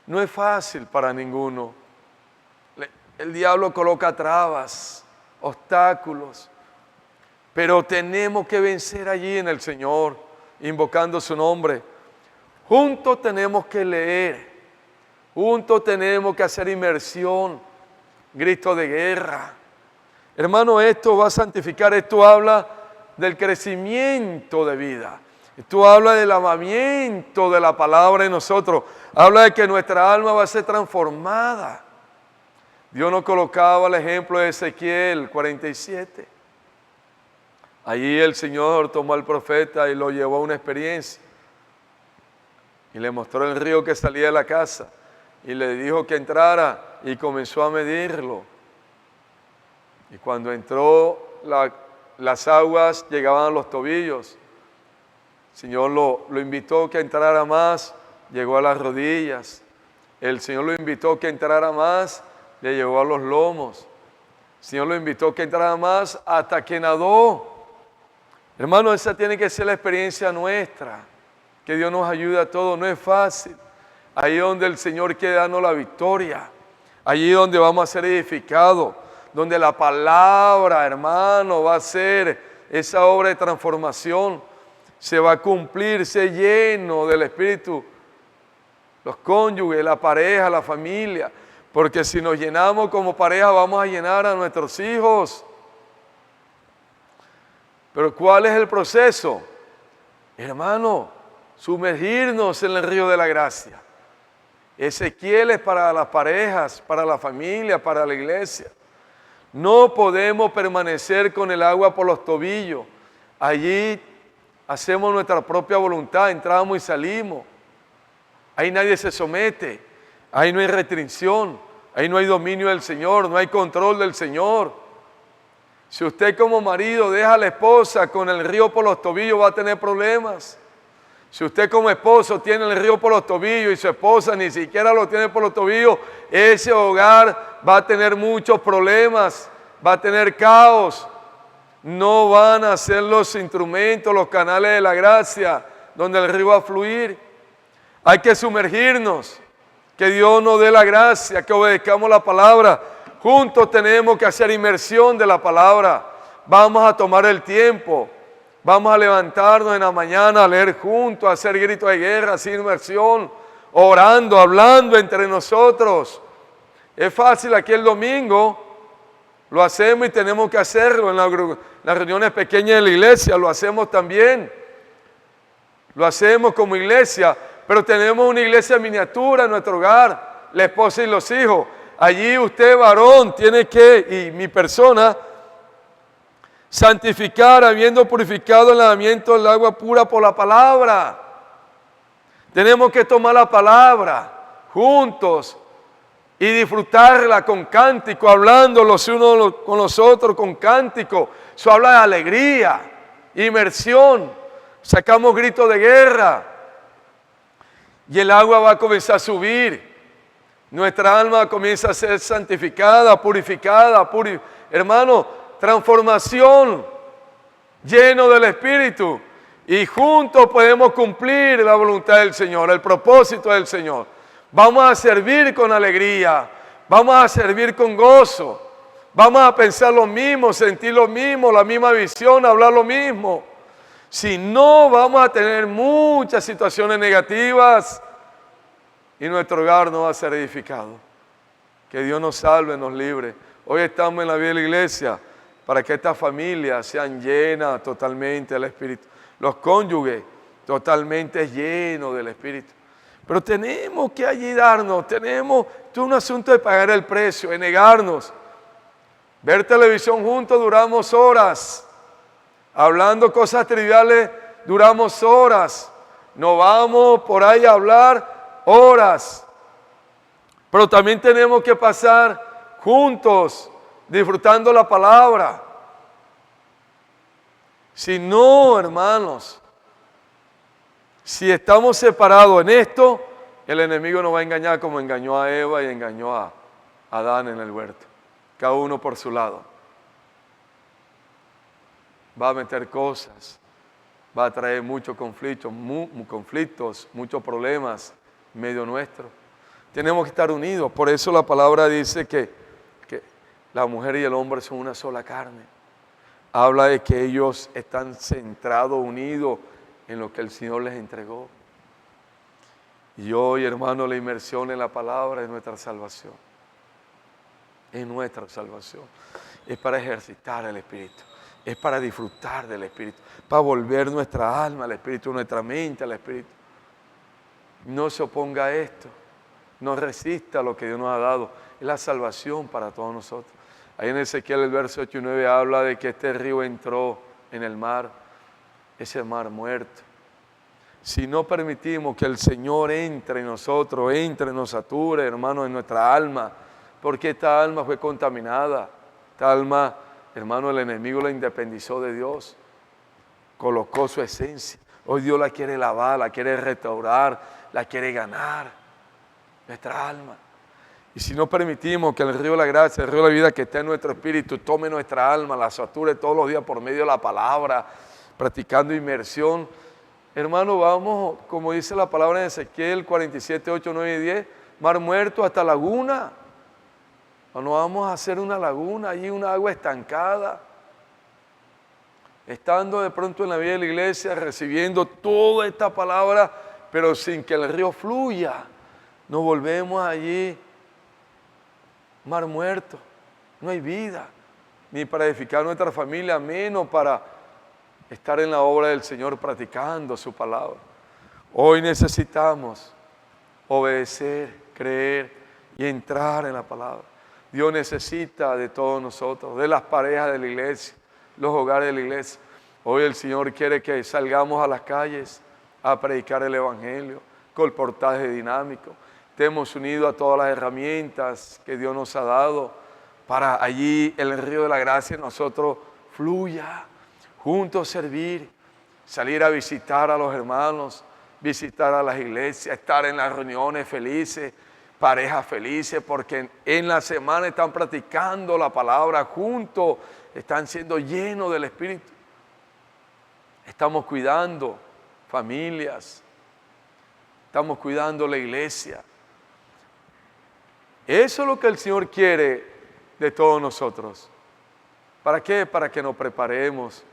No es fácil para ninguno. El diablo coloca trabas, obstáculos, pero tenemos que vencer allí en el Señor, invocando su nombre. Juntos tenemos que leer, juntos tenemos que hacer inmersión, grito de guerra. Hermano, esto va a santificar, esto habla del crecimiento de vida. Esto habla del lavamiento de la palabra en nosotros. Habla de que nuestra alma va a ser transformada. Dios nos colocaba el ejemplo de Ezequiel 47. Allí el Señor tomó al profeta y lo llevó a una experiencia. Y le mostró el río que salía de la casa. Y le dijo que entrara y comenzó a medirlo. Y cuando entró, las aguas llegaban a los tobillos. El Señor lo invitó a que entrara más, llegó a las rodillas. El Señor lo invitó que entrara más, le llevó a los lomos. El Señor lo invitó que entrara más hasta que nadó. Hermano, esa tiene que ser la experiencia nuestra. Que Dios nos ayude a todos, no es fácil. Ahí donde el Señor quiere darnos la victoria. Allí donde vamos a ser edificados. Donde la palabra, hermano, va a ser esa obra de transformación. Se va a cumplir, se lleno del Espíritu. Los cónyuges, la pareja, la familia. Porque si nos llenamos como pareja, vamos a llenar a nuestros hijos. Pero ¿cuál es el proceso? Hermano, sumergirnos en el río de la gracia. Ezequiel es para las parejas, para la familia, para la iglesia. No podemos permanecer con el agua por los tobillos. Allí hacemos nuestra propia voluntad, entramos y salimos. Ahí nadie se somete, ahí no hay restricción, ahí no hay dominio del Señor, no hay control del Señor. Si usted como marido deja a la esposa con el río por los tobillos, va a tener problemas. Si usted como esposo tiene el río por los tobillos y su esposa ni siquiera lo tiene por los tobillos, ese hogar va a tener muchos problemas, va a tener caos. No van a ser los instrumentos, los canales de la gracia, donde el río va a fluir. Hay que sumergirnos, que Dios nos dé la gracia, que obedezcamos la palabra. Juntos tenemos que hacer inmersión de la palabra. Vamos a tomar el tiempo. Vamos a levantarnos en la mañana a leer juntos, a hacer gritos de guerra, hacer inmersión, orando, hablando entre nosotros. Es fácil aquí el domingo, lo hacemos y tenemos que hacerlo en las reuniones pequeñas de la iglesia, lo hacemos también. Lo hacemos como iglesia, pero tenemos una iglesia miniatura en nuestro hogar, la esposa y los hijos. Allí usted, varón, tiene que, y mi persona, santificar, habiendo purificado el lavamiento del agua pura por la palabra. Tenemos que tomar la palabra juntos y disfrutarla con cántico, hablando los unos con los otros con cántico. Eso habla de alegría, inmersión, sacamos gritos de guerra y el agua va a comenzar a subir. Nuestra alma comienza a ser santificada, purificada, hermano, transformación, lleno del Espíritu, y juntos podemos cumplir la voluntad del Señor, el propósito del Señor. Vamos a servir con alegría, vamos a servir con gozo, vamos a pensar lo mismo, sentir lo mismo, la misma visión, hablar lo mismo. Si no, vamos a tener muchas situaciones negativas y nuestro hogar no va a ser edificado. Que Dios nos salve, nos libre. Hoy estamos en la vida de la iglesia para que estas familias sean llenas totalmente del Espíritu. Los cónyuges totalmente llenos del Espíritu. Pero tenemos que ayudarnos, esto es un asunto de pagar el precio, de negarnos. Ver televisión juntos duramos horas. Hablando cosas triviales duramos horas. No vamos por ahí a hablar horas. Pero también tenemos que pasar juntos, disfrutando la palabra. Si no, hermanos, si estamos separados en esto, el enemigo nos va a engañar como engañó a Eva y engañó a Adán en el huerto. Cada uno por su lado. Va a meter cosas, va a traer muchos conflictos, muchos problemas en medio nuestro. Tenemos que estar unidos. Por eso la palabra dice que la mujer y el hombre son una sola carne. Habla de que ellos están centrados, unidos en lo que el Señor les entregó. Y hoy, hermano, la inmersión en la palabra es nuestra salvación. Es nuestra salvación. Es para ejercitar el Espíritu. Es para disfrutar del Espíritu. Para volver nuestra alma al Espíritu, nuestra mente al Espíritu. No se oponga a esto. No resista lo que Dios nos ha dado. Es la salvación para todos nosotros. Ahí en Ezequiel el verso 8 y 9 habla de que este río entró en el mar. Ese mar muerto. Si no permitimos que el Señor entre en nosotros, nos sature, hermano, en nuestra alma, porque esta alma fue contaminada. Esta alma, hermano, el enemigo la independizó de Dios. Colocó su esencia. Hoy Dios la quiere lavar, la quiere restaurar, la quiere ganar. nuestra alma. Y si no permitimos que el río de la gracia, el río de la vida que está en nuestro espíritu, tome nuestra alma, la sature todos los días por medio de la palabra, practicando inmersión, hermano, vamos, como dice la palabra en Ezequiel 47, 8, 9 y 10, mar muerto hasta laguna. No vamos a hacer una laguna, allí una agua estancada. Estando de pronto en la vida de la iglesia, recibiendo toda esta palabra, pero sin que el río fluya, nos volvemos allí mar muerto. No hay vida, ni para edificar nuestra familia, menos para estar en la obra del Señor practicando su palabra. Hoy necesitamos obedecer, creer y entrar en la palabra. Dios necesita de todos nosotros, de las parejas de la iglesia, los hogares de la iglesia. Hoy el Señor quiere que salgamos a las calles a predicar el Evangelio, colportaje dinámico. Estemos unidos a todas las herramientas que Dios nos ha dado para allí el río de la gracia en nosotros fluya. Juntos servir, salir a visitar a los hermanos, visitar a las iglesias, estar en las reuniones felices, parejas felices, porque en la semana están practicando la palabra juntos, están siendo llenos del Espíritu. Estamos cuidando familias, estamos cuidando la iglesia. Eso es lo que el Señor quiere de todos nosotros. ¿Para qué? Para que nos preparemos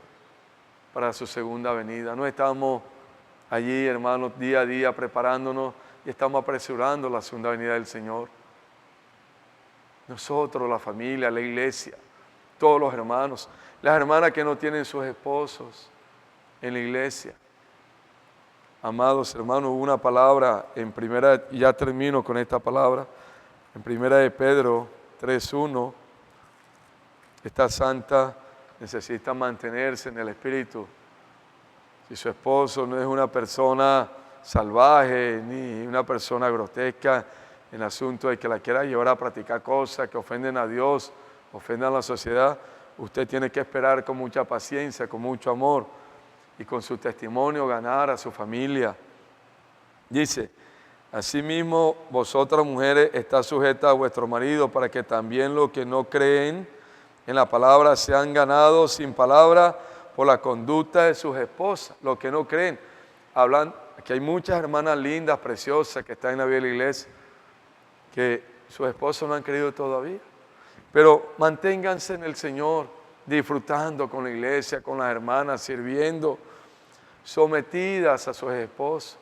para su segunda venida. No estamos allí, hermanos, día a día preparándonos y estamos apresurando la segunda venida del Señor. Nosotros, la familia, la iglesia, todos los hermanos, las hermanas que no tienen sus esposos en la iglesia. Amados hermanos, hubo una palabra en primera, y ya termino con esta palabra, en primera de Pedro 3:1, esta santa necesita mantenerse en el Espíritu. Si su esposo no es una persona salvaje ni una persona grotesca en el asunto de que la quiera llevar a practicar cosas que ofenden a Dios, ofenden a la sociedad, usted tiene que esperar con mucha paciencia, con mucho amor y con su testimonio ganar a su familia. Dice, asimismo vosotras mujeres estáis sujetas a vuestro marido para que también los que no creen en la palabra sean ganados sin palabra por la conducta de sus esposas. Los que no creen, hablan, aquí hay muchas hermanas lindas, preciosas que están en la vida de la iglesia, que sus esposos no han creído todavía. Pero manténganse en el Señor, disfrutando con la iglesia, con las hermanas, sirviendo, sometidas a sus esposos.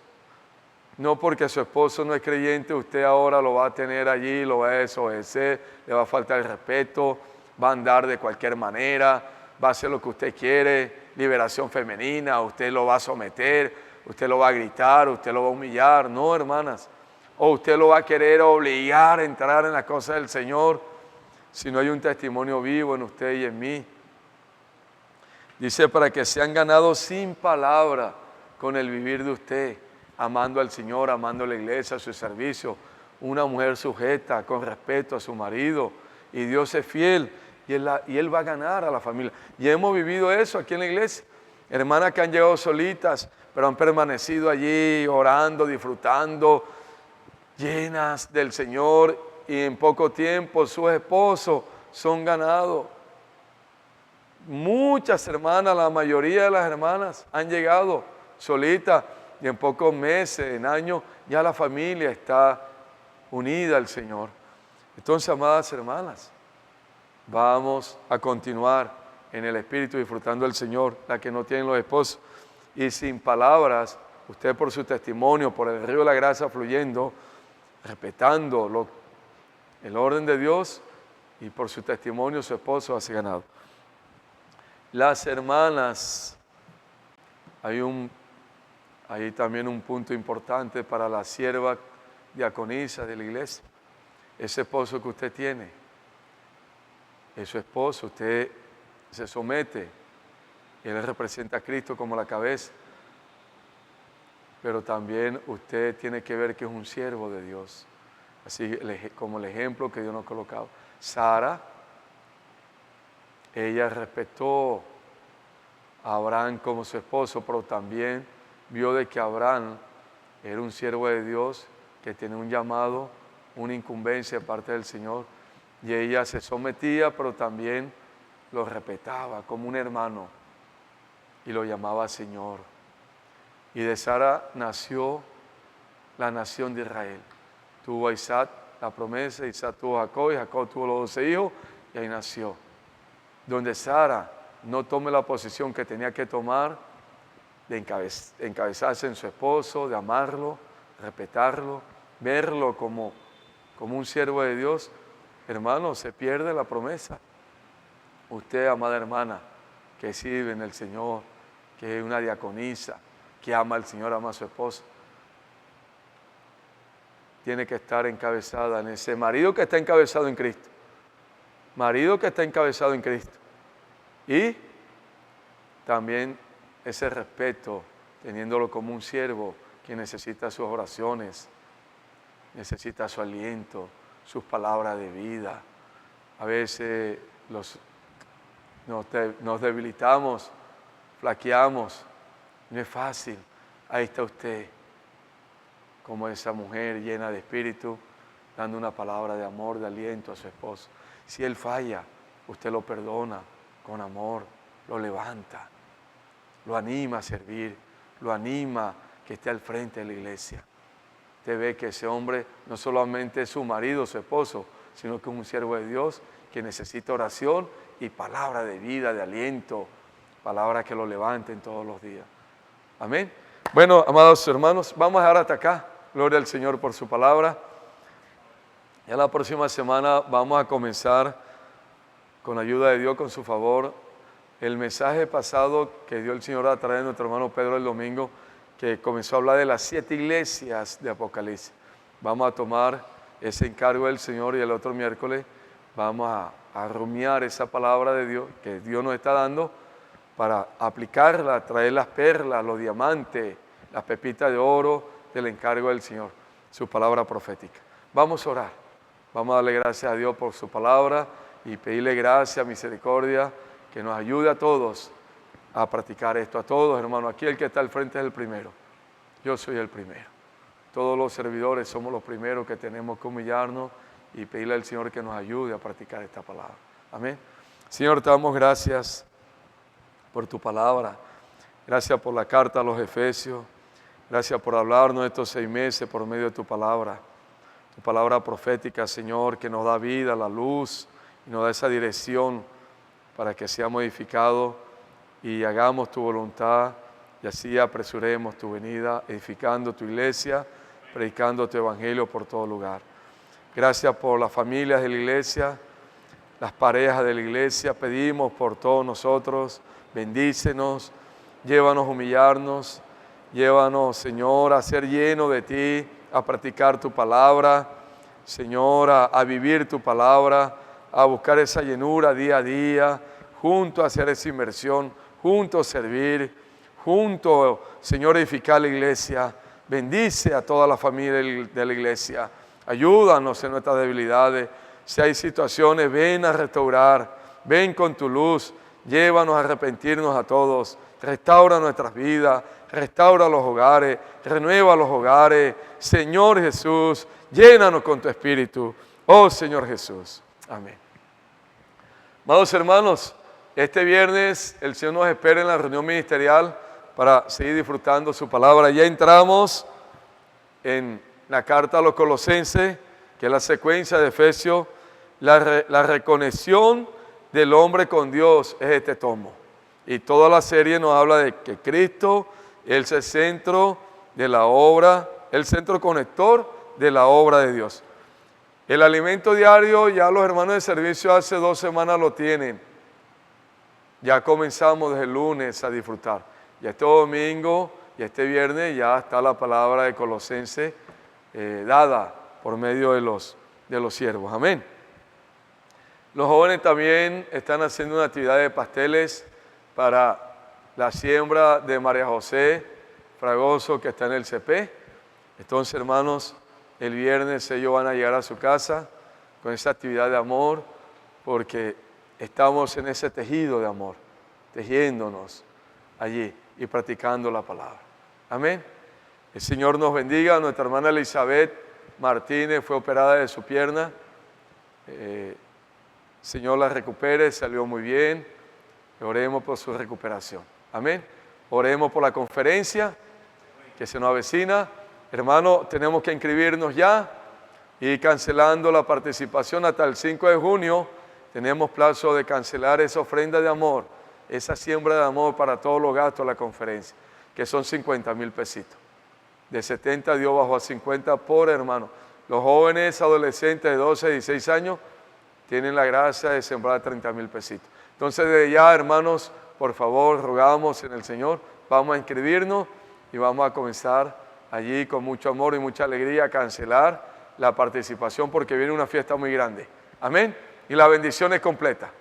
No porque su esposo no es creyente, usted ahora lo va a tener allí, lo va a desobedecer, le va a faltar el respeto, va a andar de cualquier manera, va a hacer lo que usted quiere, liberación femenina, usted lo va a someter, usted lo va a gritar, usted lo va a humillar. No, hermanas. O usted lo va a querer obligar a entrar en las cosas del Señor si no hay un testimonio vivo en usted y en mí. Dice, para que sean ganados sin palabra con el vivir de usted, amando al Señor, amando a la iglesia, a su servicio, una mujer sujeta, con respeto a su marido, y Dios es fiel, y Él va a ganar a la familia. Y hemos vivido eso aquí en la iglesia. Hermanas que han llegado solitas, pero han permanecido allí orando, disfrutando, llenas del Señor, y en poco tiempo sus esposos son ganados. Muchas hermanas, la mayoría de las hermanas han llegado solitas y en pocos meses, en años, ya la familia está unida al Señor. Entonces, amadas hermanas, vamos a continuar en el Espíritu disfrutando del Señor, la que no tienen los esposos, y sin palabras, usted por su testimonio, por el río de la gracia fluyendo, respetando el orden de Dios, y por su testimonio su esposo hace ganado. Las hermanas, hay también un punto importante para la sierva diaconisa de la iglesia. Ese esposo que usted tiene, es su esposo, usted se somete, él representa a Cristo como la cabeza, pero también usted tiene que ver que es un siervo de Dios, así como el ejemplo que Dios nos ha colocado. Sara, ella respetó a Abraham como su esposo, pero también vio de que Abraham era un siervo de Dios que tiene un llamado una incumbencia de parte del Señor, y ella se sometía, pero también lo respetaba como un hermano y lo llamaba Señor. Y de Sara nació la nación de Israel. Tuvo a Isaac la promesa, Isaac tuvo a Jacob y Jacob tuvo los 12 hijos y ahí nació. Donde Sara no tome la posición que tenía que tomar de encabezarse en su esposo, de amarlo, respetarlo, verlo como un siervo de Dios, hermano, se pierde la promesa. Usted, amada hermana, que sirve en el Señor, que es una diaconisa, que ama al Señor, ama a su esposo, tiene que estar encabezada en ese marido que está encabezado en Cristo. Marido que está encabezado en Cristo. Y también ese respeto, teniéndolo como un siervo que necesita sus oraciones, necesita su aliento, sus palabras de vida. A veces nos debilitamos, flaqueamos. No es fácil. Ahí está usted, como esa mujer llena de espíritu, dando una palabra de amor, de aliento a su esposo. Si él falla, usted lo perdona con amor, lo levanta, lo anima a servir, lo anima que esté al frente de la iglesia. Usted ve que ese hombre no solamente es su marido, su esposo, sino que es un siervo de Dios que necesita oración y palabra de vida, de aliento, palabras que lo levanten todos los días. Amén. Bueno, amados hermanos, vamos a dejar hasta acá. Gloria al Señor por su palabra. Ya la próxima semana vamos a comenzar, con la ayuda de Dios, con su favor, el mensaje pasado que dio el Señor a través de nuestro hermano Pedro el domingo, que comenzó a hablar de las 7 iglesias de Apocalipsis. Vamos a tomar ese encargo del Señor y el otro miércoles vamos a rumiar esa palabra de Dios que Dios nos está dando para aplicarla, traer las perlas, los diamantes, las pepitas de oro del encargo del Señor, su palabra profética. Vamos a orar, vamos a darle gracias a Dios por su palabra y pedirle gracia, misericordia, que nos ayude a todos a practicar esto, a todos, hermano. Aquí el que está al frente es el primero, yo soy el primero. Todos los servidores somos los primeros que tenemos que humillarnos y pedirle al Señor que nos ayude a practicar esta palabra. Amén. Señor, te damos gracias por tu palabra. Gracias por la carta a los Efesios. Gracias por hablarnos estos 6 meses por medio de tu palabra. Tu palabra profética, Señor, que nos da vida, la luz, y nos da esa dirección para que seamos edificados y hagamos tu voluntad y así apresuremos tu venida, edificando tu iglesia, predicando tu evangelio por todo lugar. Gracias por las familias de la iglesia, las parejas de la iglesia. Pedimos por todos nosotros, bendícenos, llévanos a humillarnos, llévanos, Señor, a ser llenos de ti, a practicar tu palabra, Señor, a vivir tu palabra, a buscar esa llenura día a día, juntos a hacer esa inversión, juntos a servir, juntos, Señor, edificar la iglesia. Bendice a toda la familia de la iglesia. Ayúdanos en nuestras debilidades. Si hay situaciones, ven a restaurar, ven con tu luz, llévanos a arrepentirnos a todos. Restaura nuestras vidas, restaura los hogares, renueva los hogares. Señor Jesús, llénanos con tu Espíritu. Oh Señor Jesús. Amén. Amados hermanos, este viernes el Señor nos espera en la reunión ministerial para seguir disfrutando su palabra. Ya entramos en la carta a los Colosenses, que es la secuencia de Efesios. La reconexión del hombre con Dios es este tomo. Y toda la serie nos habla de que Cristo es el centro de la obra, el centro conector de la obra de Dios. El alimento diario ya los hermanos de servicio hace 2 semanas lo tienen. Ya comenzamos desde el lunes a disfrutar. Ya este domingo y este viernes ya está la palabra de Colosenses dada por medio de los siervos. Amén. Los jóvenes también están haciendo una actividad de pasteles para la siembra de María José Fragoso, que está en el CP. Entonces, hermanos, el viernes ellos van a llegar a su casa con esa actividad de amor, porque estamos en ese tejido de amor, tejiéndonos allí y practicando la palabra. Amén. El Señor nos bendiga. Nuestra hermana Elizabeth Martínez fue operada de su pierna. Señor la recupere, salió muy bien. Oremos por su recuperación. Amén. Oremos por la conferencia que se nos avecina. Hermano, tenemos que inscribirnos ya y cancelando la participación hasta el 5 de junio. Tenemos plazo de cancelar esa ofrenda de amor, esa siembra de amor para todos los gastos de la conferencia, que son 50,000 pesitos. De 70 dio bajo a 50 por hermano. Los jóvenes, adolescentes de 12 a 16 años tienen la gracia de sembrar 30,000 pesitos. Entonces, desde ya, hermanos, por favor, rogamos en el Señor, vamos a inscribirnos y vamos a comenzar allí con mucho amor y mucha alegría a cancelar la participación porque viene una fiesta muy grande. Amén. Y la bendición es completa.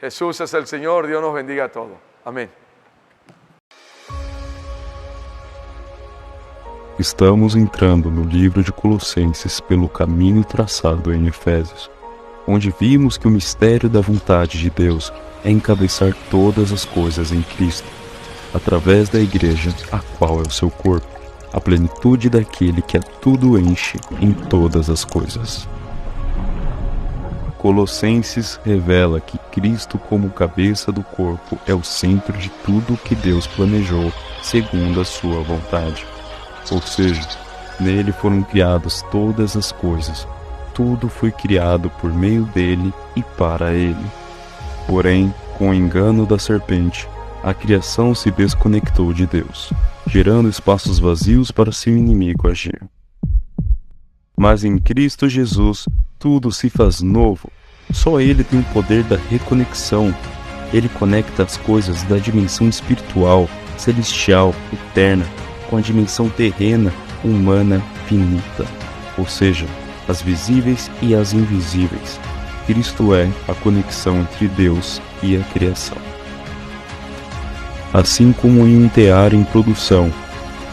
Jesús es el Señor, Dios nos bendiga a todos. Amém. Estamos entrando no livro de Colossenses pelo caminho traçado em Efésios, onde vimos que o mistério da vontade de Deus é encabeçar todas as coisas em Cristo, através da igreja, a qual é o seu corpo, a plenitude daquele que a tudo enche em todas as coisas. Colossenses revela que Cristo, como cabeça do corpo, é o centro de tudo o que Deus planejou, segundo a sua vontade. Ou seja, nele foram criadas todas as coisas. Tudo foi criado por meio dele e para ele. Porém, com o engano da serpente, a criação se desconectou de Deus, gerando espaços vazios para seu inimigo agir. Mas em Cristo Jesus, tudo se faz novo. Só Ele tem o poder da reconexão. Ele conecta as coisas da dimensão espiritual, celestial, eterna, com a dimensão terrena, humana, finita. Ou seja, as visíveis e as invisíveis. Cristo é a conexão entre Deus e a criação. Assim como em um tear em produção,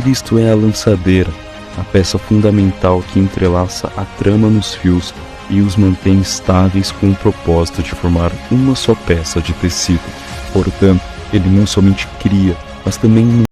Cristo é a lançadeira, a peça fundamental que entrelaça a trama nos fios e os mantém estáveis com o propósito de formar uma só peça de tecido. Portanto, ele não somente cria, mas também